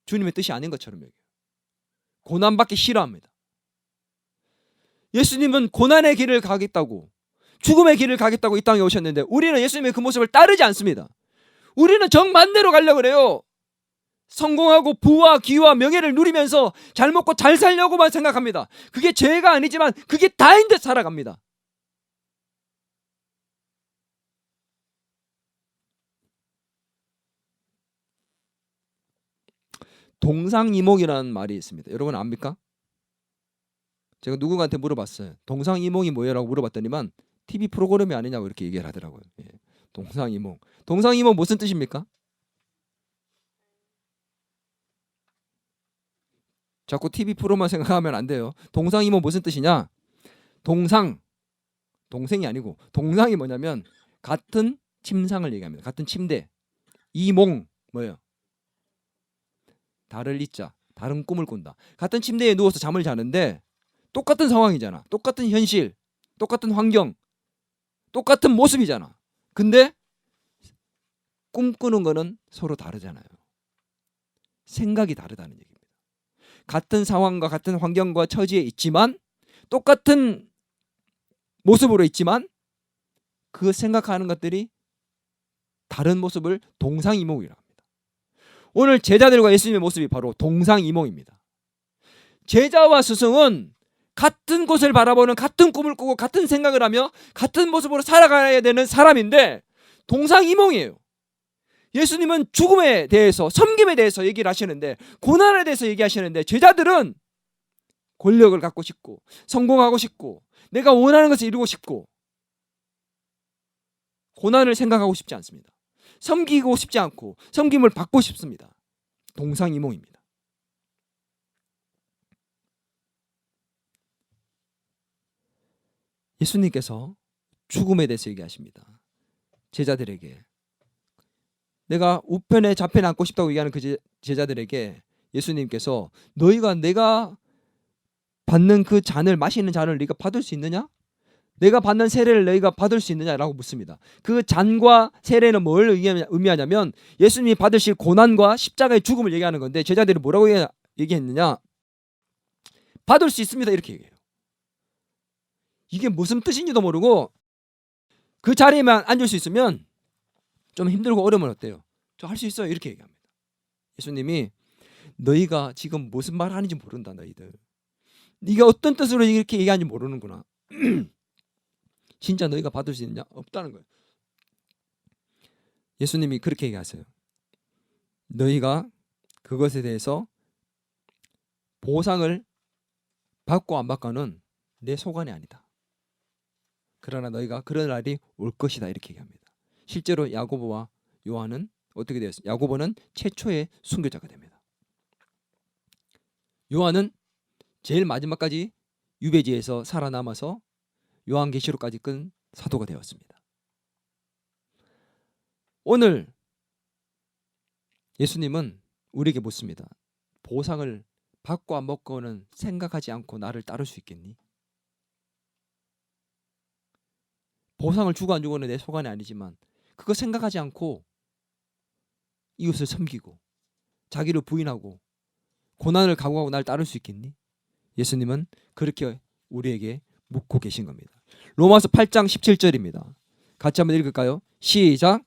주님의 뜻이 아닌 것처럼 여겨요. 고난받기 싫어합니다. 예수님은 고난의 길을 가겠다고 죽음의 길을 가겠다고 이 땅에 오셨는데 우리는 예수님의 그 모습을 따르지 않습니다. 우리는 정반대로 가려고 그래요. 성공하고 부와 기와 명예를 누리면서 잘 먹고 잘 살려고만 생각합니다. 그게 죄가 아니지만 그게 다인 듯 살아갑니다. 동상이몽이라는 말이 있습니다. 여러분 압니까? 제가 누군가한테 물어봤어요. 동상이몽이 뭐예요? 라고 물어봤더니만 TV 프로그램이 아니냐고 이렇게 얘기를 하더라고요. 예. 동상이몽. 동상이몽 무슨 뜻입니까? 자꾸 TV 프로만 생각하면 안 돼요. 동상이몽 무슨 뜻이냐? 동생이 아니고 동상이 뭐냐면 같은 침상을 얘기합니다. 같은 침대. 이몽 뭐예요? 다를 이자, 다른 꿈을 꾼다. 같은 침대에 누워서 잠을 자는데 똑같은 상황이잖아. 똑같은 현실, 똑같은 환경, 똑같은 모습이잖아. 근데 꿈꾸는 거는 서로 다르잖아요. 생각이 다르다는 얘기입니다. 같은 상황과 같은 환경과 처지에 있지만 똑같은 모습으로 있지만 그 생각하는 것들이 다른 모습을 동상이몽이라고 합니다. 오늘 제자들과 예수님의 모습이 바로 동상이몽입니다. 제자와 스승은 같은 곳을 바라보는 같은 꿈을 꾸고 같은 생각을 하며 같은 모습으로 살아가야 되는 사람인데 동상이몽이에요. 예수님은 죽음에 대해서, 섬김에 대해서 얘기를 하시는데, 고난에 대해서 얘기하시는데, 제자들은 권력을 갖고 싶고 성공하고 싶고 내가 원하는 것을 이루고 싶고 고난을 생각하고 싶지 않습니다. 섬기고 싶지 않고 섬김을 받고 싶습니다. 동상이몽입니다. 예수님께서 죽음에 대해서 얘기하십니다. 제자들에게. 내가 우편에 좌편에 앉고 싶다고 얘기하는 그 제자들에게 예수님께서 너희가 내가 받는 그 잔을, 마시는 잔을 네가 받을 수 있느냐? 내가 받는 세례를 너희가 받을 수 있느냐라고 묻습니다. 그 잔과 세례는 뭘 의미하냐면 예수님이 받으실 고난과 십자가의 죽음을 얘기하는 건데, 제자들이 뭐라고 얘기했느냐? 받을 수 있습니다 이렇게 얘기해요. 이게 무슨 뜻인지도 모르고 그 자리에만 앉을 수 있으면 좀 힘들고 어려우면 어때요? 저 할 수 있어요 이렇게 얘기합니다. 예수님이 너희가 지금 무슨 말 하는지 모른다. 너희들 네가 어떤 뜻으로 이렇게 얘기하는지 모르는구나. 진짜 너희가 받을 수 있느냐? 없다는 거예요. 예수님이 그렇게 얘기하세요. 너희가 그것에 대해서 보상을 받고 안 받고는 내 소관이 아니다. 그러나 너희가 그런 날이 올 것이다 이렇게 얘기합니다. 실제로 야고보와 요한은 어떻게 되었어요? 야고보는 최초의 순교자가 됩니다. 요한은 제일 마지막까지 유배지에서 살아남아서 요한계시록까지 끈 사도가 되었습니다. 오늘 예수님은 우리에게 묻습니다. 보상을 받고 안 받고는 생각하지 않고 나를 따를 수 있겠니? 보상을 주고 안 주고는 내 소관이 아니지만 그거 생각하지 않고 이웃을 섬기고 자기를 부인하고 고난을 각오하고 날 따를 수 있겠니? 예수님은 그렇게 우리에게 묻고 계신 겁니다. 로마서 8장 17절입니다. 같이 한번 읽을까요? 시작.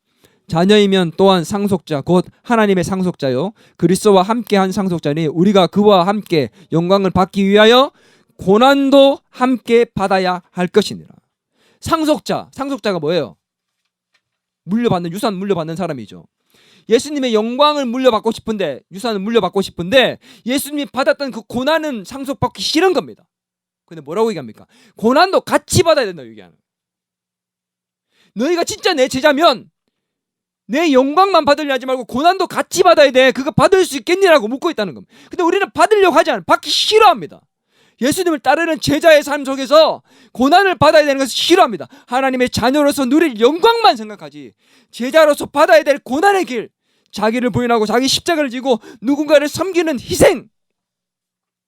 자녀이면 또한 상속자 곧 하나님의 상속자요 그리스도와 함께한 상속자니 우리가 그와 함께 영광을 받기 위하여 고난도 함께 받아야 할 것이니라. 상속자가 뭐예요? 물려받는, 유산 물려받는 사람이죠. 예수님의 영광을 물려받고 싶은데, 유산을 물려받고 싶은데 예수님이 받았던 그 고난은 상속받기 싫은 겁니다. 근데 뭐라고 얘기합니까? 고난도 같이 받아야 된다고 얘기하는 거예요. 너희가 진짜 내 제자면 내 영광만 받으려 하지 말고 고난도 같이 받아야 돼. 그거 받을 수 있겠니라고 묻고 있다는 겁니다. 근데 우리는 받으려고 하지 않아요. 받기 싫어합니다. 예수님을 따르는 제자의 삶 속에서 고난을 받아야 되는 것을 싫어합니다. 하나님의 자녀로서 누릴 영광만 생각하지 제자로서 받아야 될 고난의 길, 자기를 부인하고 자기 십자가를 지고 누군가를 섬기는 희생,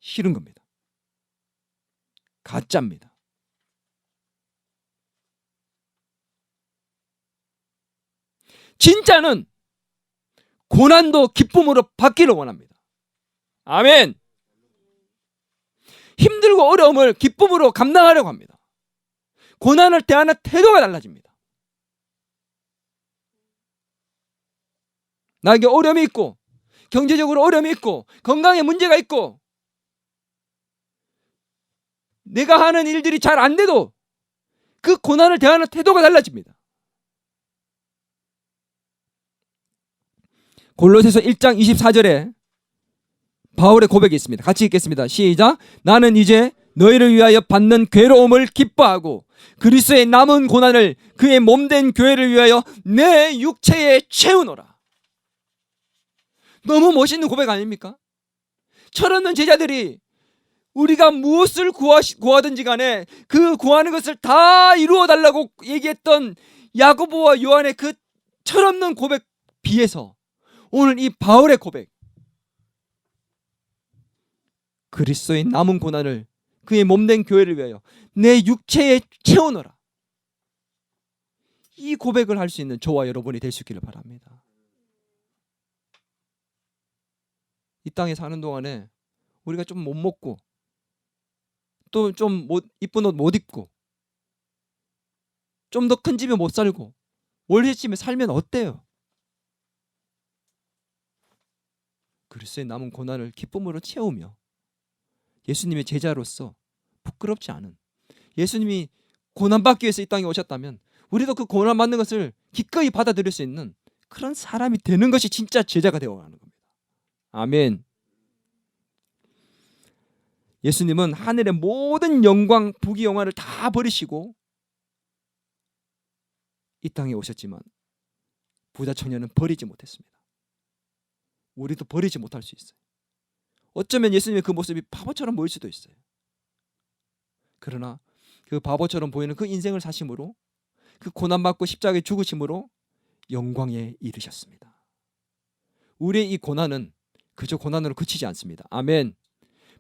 싫은 겁니다. 가짜입니다. 진짜는 고난도 기쁨으로 받기를 원합니다. 아멘. 힘들고 어려움을 기쁨으로 감당하려고 합니다. 고난을 대하는 태도가 달라집니다. 나에게 어려움이 있고 경제적으로 어려움이 있고 건강에 문제가 있고 내가 하는 일들이 잘 안 돼도 그 고난을 대하는 태도가 달라집니다. 골로새서 1장 24절에 바울의 고백이 있습니다. 같이 읽겠습니다. 시작. 나는 이제 너희를 위하여 받는 괴로움을 기뻐하고 그리스도의 남은 고난을 그의 몸된 교회를 위하여 내 육체에 채우노라. 너무 멋있는 고백 아닙니까? 철없는 제자들이 우리가 무엇을 구하든지 간에 그 구하는 것을 다 이루어 달라고 얘기했던 야고보와 요한의 그 철없는 고백 비해서 오늘 이 바울의 고백, 그리스도의 남은 고난을 그의 몸된 교회를 위하여 내 육체에 채워넣어라, 이 고백을 할 수 있는 저와 여러분이 될 수 있기를 바랍니다. 이 땅에 사는 동안에 우리가 좀 못 먹고 또 좀 이쁜 옷 못 입고 좀 더 큰 집에 못 살고 월세집에 살면 어때요? 그리스도의 남은 고난을 기쁨으로 채우며 예수님의 제자로서 부끄럽지 않은, 예수님이 고난받기 위해서 이 땅에 오셨다면 우리도 그 고난받는 것을 기꺼이 받아들일 수 있는 그런 사람이 되는 것이 진짜 제자가 되어가는 겁니다. 아멘. 예수님은 하늘의 모든 영광, 부귀 영화를 다 버리시고 이 땅에 오셨지만 부자 청년은 버리지 못했습니다. 우리도 버리지 못할 수 있어요. 어쩌면 예수님의 그 모습이 바보처럼 보일 수도 있어요. 그러나 그 바보처럼 보이는 그 인생을 사심으로, 그 고난받고 십자가에 죽으심으로 영광에 이르셨습니다. 우리의 이 고난은 그저 고난으로 그치지 않습니다. 아멘.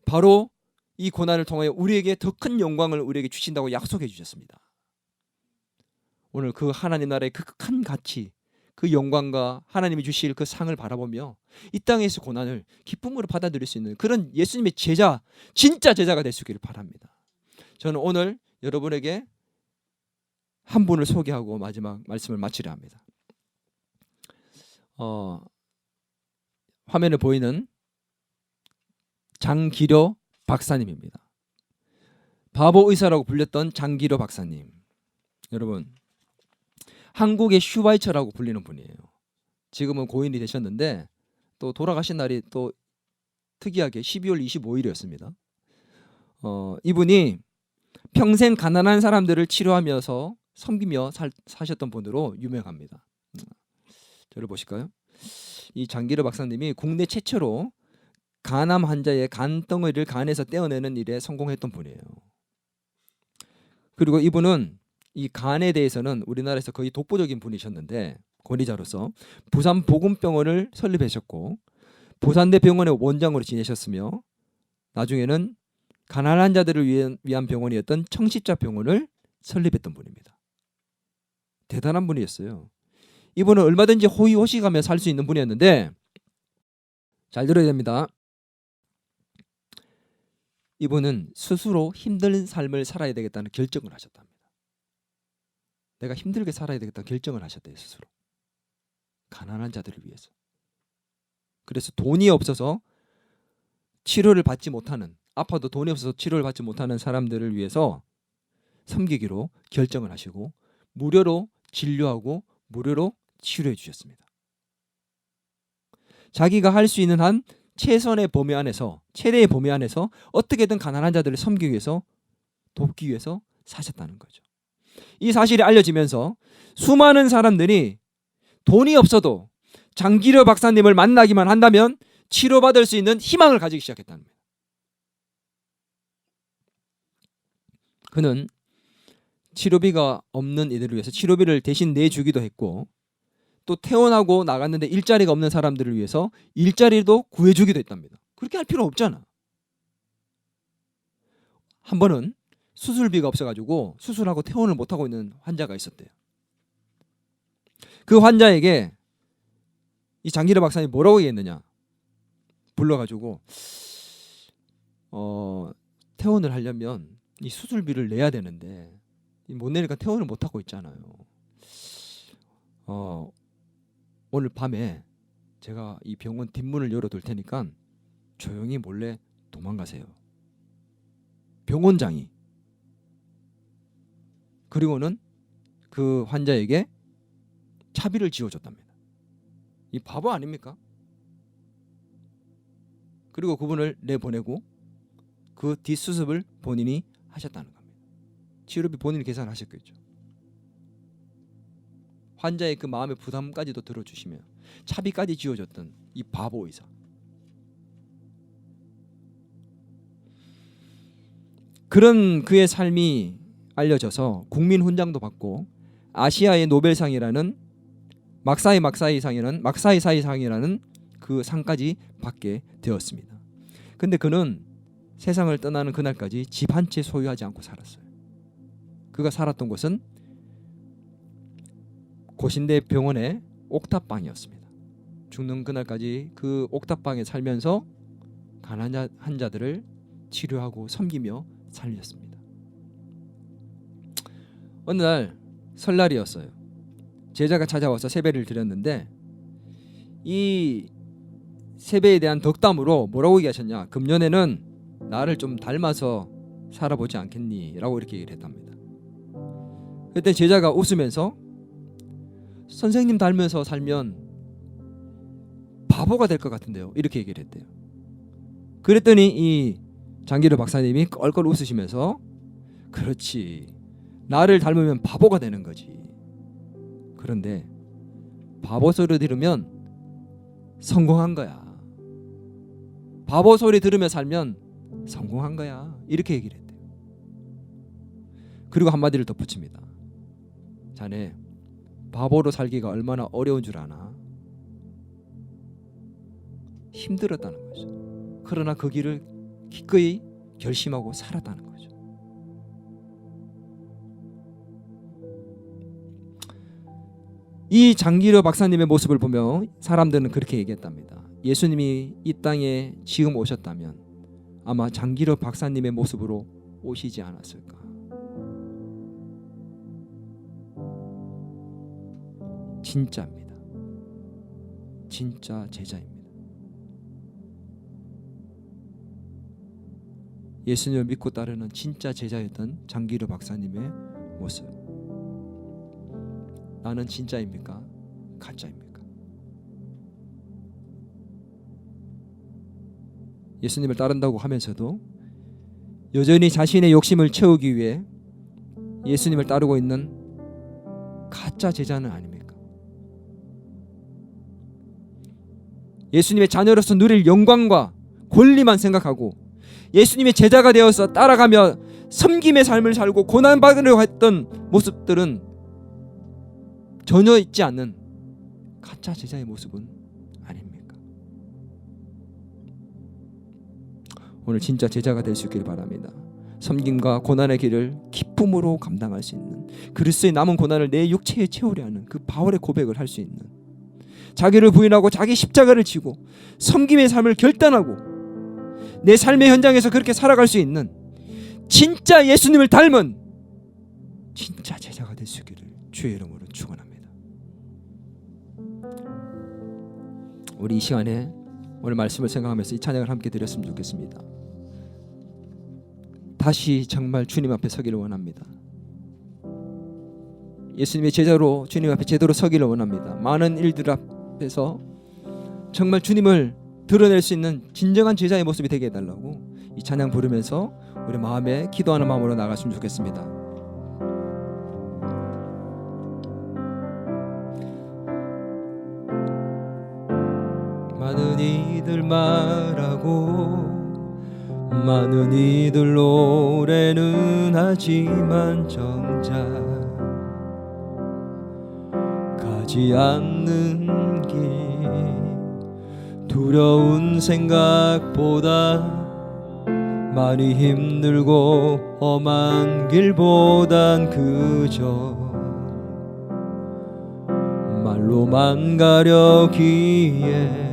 바로 이 고난을 통하여 우리에게 더 큰 영광을 우리에게 주신다고 약속해 주셨습니다. 오늘 그 하나님 나라의 그 큰 가치, 그 영광과 하나님이 주실 그 상을 바라보며 이 땅에서 고난을 기쁨으로 받아들일 수 있는 그런 예수님의 제자, 진짜 제자가 될 수 있기를 바랍니다. 저는 오늘 여러분에게 한 분을 소개하고 마지막 말씀을 마치려 합니다. 화면에 보이는 장기료 박사님입니다. 바보 의사라고 불렸던 장기료 박사님. 여러분, 한국의 슈바이처라고 불리는 분이에요. 지금은 고인이 되셨는데 또 돌아가신 날이 또 특이하게 12월 25일이었습니다. 이분이 평생 가난한 사람들을 치료하면서 섬기며 사셨던 분으로 유명합니다. 저를 보실까요? 이 장기료 박사님이 국내 최초로 간암 환자의 간덩어리를 간에서 떼어내는 일에 성공했던 분이에요. 그리고 이분은 이 간에 대해서는 우리나라에서 거의 독보적인 분이셨는데 권위자로서 부산 보건병원을 설립하셨고 부산대 병원의 원장으로 지내셨으며 나중에는 가난한 자들을 위한 병원이었던 청십자병원을 설립했던 분입니다. 대단한 분이었어요. 이분은 얼마든지 호의호식하며 살 수 있는 분이었는데 잘 들어야 됩니다. 이분은 스스로 힘든 삶을 살아야 되겠다는 결정을 하셨답니다. 내가 힘들게 살아야 되겠다는 결정을 하셨대요. 스스로. 가난한 자들을 위해서. 그래서 돈이 없어서 치료를 받지 못하는, 아파도 돈이 없어서 치료를 받지 못하는 사람들을 위해서 섬기기로 결정을 하시고 무료로 진료하고 무료로 치료해 주셨습니다. 자기가 할 수 있는 한 최선의 범위 안에서, 최대의 범위 안에서 어떻게든 가난한 자들을 섬기기 위해서, 돕기 위해서 사셨다는 거죠. 이 사실이 알려지면서 수많은 사람들이 돈이 없어도 장기료 박사님을 만나기만 한다면 치료받을 수 있는 희망을 가지기 시작했다는 거예요. 그는 치료비가 없는 이들을 위해서 치료비를 대신 내주기도 했고 또 퇴원하고 나갔는데 일자리가 없는 사람들을 위해서 일자리도 구해주기도 했답니다. 그렇게 할 필요 없잖아. 한 번은 수술비가 없어가지고 수술하고 퇴원을 못하고 있는 환자가 있었대요. 그 환자에게 이 장기료 박사님이 뭐라고 얘기했느냐, 불러가지고 퇴원을 하려면 이 수술비를 내야 되는데 못 내니까 퇴원을 못하고 있잖아요. 오늘 밤에 제가 이 병원 뒷문을 열어둘 테니까 조용히 몰래 도망가세요. 병원장이. 그리고는 그 환자에게 차비를 지어줬답니다. 이 바보 아닙니까? 그리고 그분을 내보내고 그 뒷수습을 본인이 하셨다는 겁니다. 치료비 본인이 계산하셨겠죠. 환자의 그 마음의 부담까지도 들어주시며 차비까지 지어줬던 이 바보 의사. 그런 그의 삶이 알려져서 국민 훈장도 받고 아시아의 노벨상이라는 막사이사이상이라는 그 상까지 받게 되었습니다. 근데 그는 세상을 떠나는 그날까지 집 한 채 소유하지 않고 살았어요. 그가 살았던 곳은 고신대 병원의 옥탑방이었습니다. 죽는 그날까지 그 옥탑방에 살면서 가난한 환자들을 치료하고 섬기며 살렸습니다. 어느 날 설날이었어요. 제자가 찾아와서 세배를 드렸는데 이 세배에 대한 덕담으로 뭐라고 얘기하셨냐? 금년에는 나를 좀 닮아서 살아보지 않겠니? 라고 이렇게 얘기를 했답니다. 그때 제자가 웃으면서 선생님 닮아서 살면 바보가 될 것 같은데요, 이렇게 얘기를 했대요. 그랬더니 이 장기로 박사님이 껄껄 웃으시면서 그렇지, 나를 닮으면 바보가 되는 거지. 그런데 바보 소리 들으면 성공한 거야. 바보 소리 들으며 살면 성공한 거야. 이렇게 얘기를 했대요. 그리고 한마디를 덧붙입니다. 자네 바보로 살기가 얼마나 어려운 줄 아나? 힘들었다는 거죠. 그러나 그 길을 기꺼이 결심하고 살았다는 거죠. 이 장기려 박사님의 모습을 보며 사람들은 그렇게 얘기했답니다. 예수님이 이 땅에 지금 오셨다면 아마 장기려 박사님의 모습으로 오시지 않았을까. 진짜입니다. 진짜 제자입니다. 예수님을 믿고 따르는 진짜 제자였던 장기려 박사님의 모습. 나는 진짜입니까? 가짜입니까? 예수님을 따른다고 하면서도 여전히 자신의 욕심을 채우기 위해 예수님을 따르고 있는 가짜 제자는 아닙니까? 예수님의 자녀로서 누릴 영광과 권리만 생각하고 예수님의 제자가 되어서 따라가며 섬김의 삶을 살고 고난받으려고 했던 모습들은 전혀 있지 않는 가짜 제자의 모습은 아닙니까? 오늘 진짜 제자가 될 수 있기를 바랍니다. 섬김과 고난의 길을 기쁨으로 감당할 수 있는, 그리스도의 남은 고난을 내 육체에 채우려 하는 그 바울의 고백을 할 수 있는, 자기를 부인하고 자기 십자가를 지고 섬김의 삶을 결단하고 내 삶의 현장에서 그렇게 살아갈 수 있는 진짜 예수님을 닮은 진짜 제자가 될 수 있기를 주의 이름으로 축원합니다. 우리 이 시간에 오늘 말씀을 생각하면서 이 찬양을 함께 드렸으면 좋겠습니다. 다시 정말 주님 앞에 서기를 원합니다. 예수님의 제자로 주님 앞에 제대로 서기를 원합니다. 많은 일들 앞에서 정말 주님을 드러낼 수 있는 진정한 제자의 모습이 되게 해달라고 이 찬양 부르면서 우리 마음에 기도하는 마음으로 나갔으면 좋겠습니다. 많은 이들 말하고 많은 이들 노래는 하지만 정작 가지 않는 길, 두려운 생각보다 많이 힘들고 험한 길보단 그저 말로만 가려기에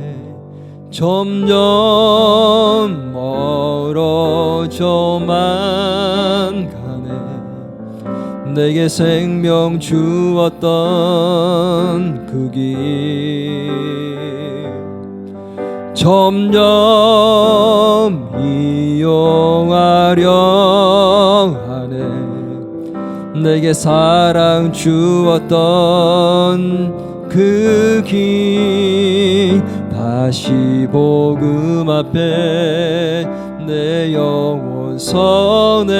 점점 멀어져만 가네. 내게 생명 주었던 그 길 점점 이용하려 하네. 내게 사랑 주었던 그 길 다시 복음 앞에 내 영혼 서네.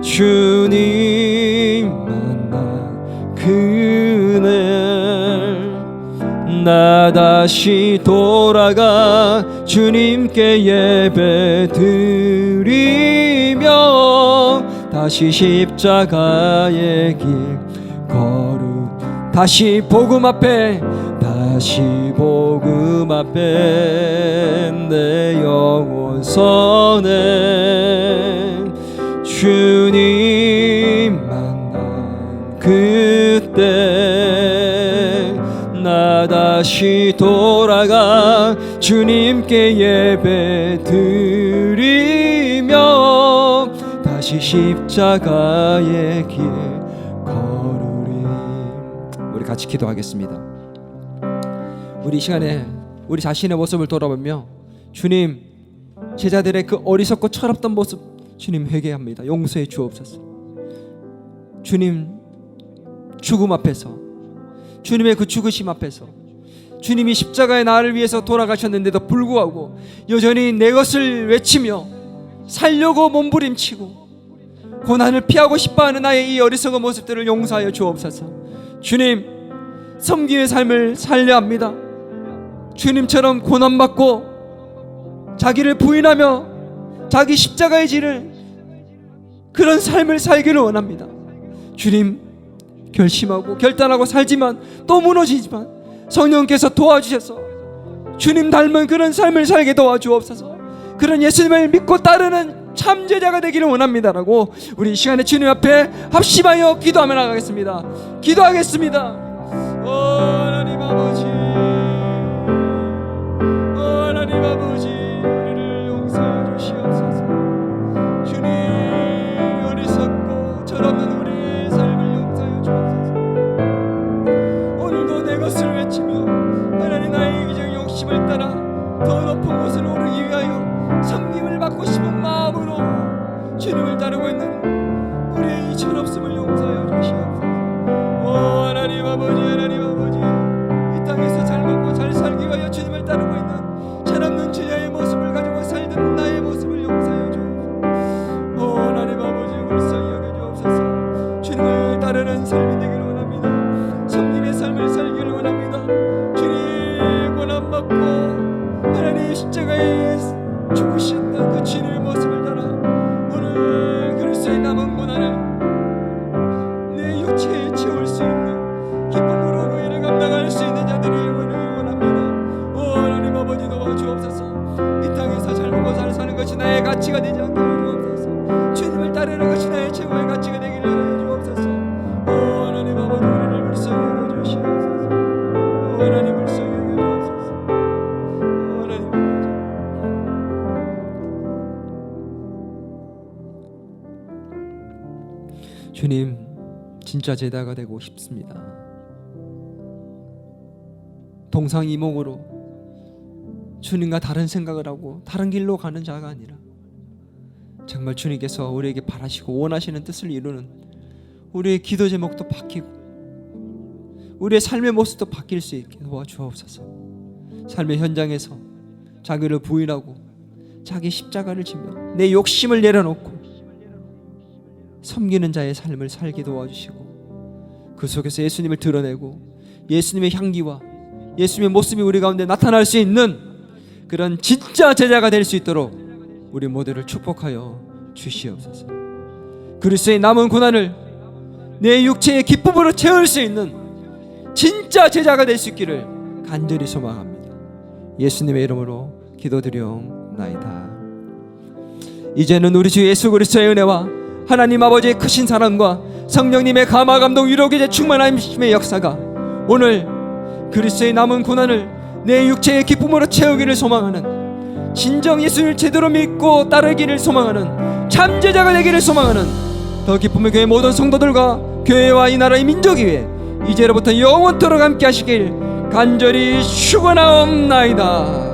주님 만나 그날 나 다시 돌아가 주님께 예배 드리며 다시 십자가의 길 다시 복음 앞에 내 영혼 선해 주님 만난 그때 나 다시 돌아가 주님께 예배 드리며 다시 십자가의 길 걸으리. 우리 같이 기도하겠습니다. 우리 시간에 우리 자신의 모습을 돌아보며 주님, 제자들의 그 어리석고 철없던 모습 주님 회개합니다. 용서해 주옵소서. 주님, 죽음 앞에서, 주님의 그 죽으심 앞에서, 주님이 십자가의 나를 위해서 돌아가셨는데도 불구하고 여전히 내 것을 외치며 살려고 몸부림치고 고난을 피하고 싶어하는 나의 이 어리석은 모습들을 용서하여 주옵소서. 주님, 섬김의 삶을 살려 합니다. 주님처럼 고난받고 자기를 부인하며 자기 십자가의 질을 그런 삶을 살기를 원합니다. 주님, 결심하고 결단하고 살지만 또 무너지지만 성령께서 도와주셔서 주님 닮은 그런 삶을 살게 도와주옵소서. 그런 예수님을 믿고 따르는 참 제자가 되기를 원합니다라고 우리 이 시간에 주님 앞에 합심하여 기도하며 나가겠습니다. 기도하겠습니다. 하나님 아버지, 하나님 아버지, 우리를 용서해 주시옵소서. 주님, 어리석고 철없는 우리의 삶을 용서해 주옵소서. 오늘도 내 것을 외치며 하나님 나의 이기적 욕심을 따라 더 높은 곳을 오르기 위하여 섬김을 받고 싶은 마음으로 주님을 따르고 있는 우리의 이 철없음을 용서해 주시옵소서. 하나님 아버지, 하나님 아버지, 이 땅에서 잘 먹고 잘 살기 위하여 주님을 따르고 있는 철없는 주야의 모습을 가지고 살던 나의 모습을 용서해 주옵소서. 하나님 아버지, 불쌍히 여겨주옵소서. 주님을 따르는 삶이 되기를 원합니다. 섬김의 삶을 살기를 원합니다. 주님 고난받고 하나님 십자가에 죽으셨던 그 주님의 모습을 따라 오늘 그리스도의 남은 고난을 내 육체에 채울 수 있는 기쁨으로 의를 감당할 수 있는 자들이 원합니다. 하나님 아버지, 도와주옵소서. 이 땅에서 잘 먹고 잘 사는 것이 나의 가치가 되지 않게 해주옵소서. 주님을 따르는 것이 나의 최고의 가치가 되기를 해주옵소서. 하나님 아버지, 우리를 불쌍히 여겨주시옵소서. 하나님 불쌍히 여겨주옵소서. 하나님 아버지, 주님, 진짜 제자가 되고 싶습니다. 동상이몽으로 주님과 다른 생각을 하고 다른 길로 가는 자가 아니라 정말 주님께서 우리에게 바라시고 원하시는 뜻을 이루는 우리의 기도 제목도 바뀌고 우리의 삶의 모습도 바뀔 수 있게 도와주옵소서. 삶의 현장에서 자기를 부인하고 자기 십자가를 지며 내 욕심을 내려놓고 섬기는 자의 삶을 살게 도와주시고 그 속에서 예수님을 드러내고 예수님의 향기와 예수님의 모습이 우리 가운데 나타날 수 있는 그런 진짜 제자가 될 수 있도록 우리 모두를 축복하여 주시옵소서. 그리스도의 남은 고난을 내 육체의 기쁨으로 채울 수 있는 진짜 제자가 될 수 있기를 간절히 소망합니다. 예수님의 이름으로 기도드리옵나이다. 이제는 우리 주 예수 그리스도의 은혜와 하나님 아버지의 크신 사랑과 성령님의 감화 감동 위로 계제 충만하심의 역사가 오늘 그리스도의 남은 고난을 내 육체의 기쁨으로 채우기를 소망하는 진정 예수를 제대로 믿고 따르기를 소망하는 참 제자가 되기를 소망하는 더 기쁨의 교회 모든 성도들과 교회와 이 나라의 민족 위에 이제로부터 영원토록 함께 하시길 간절히 축원하옵나이다.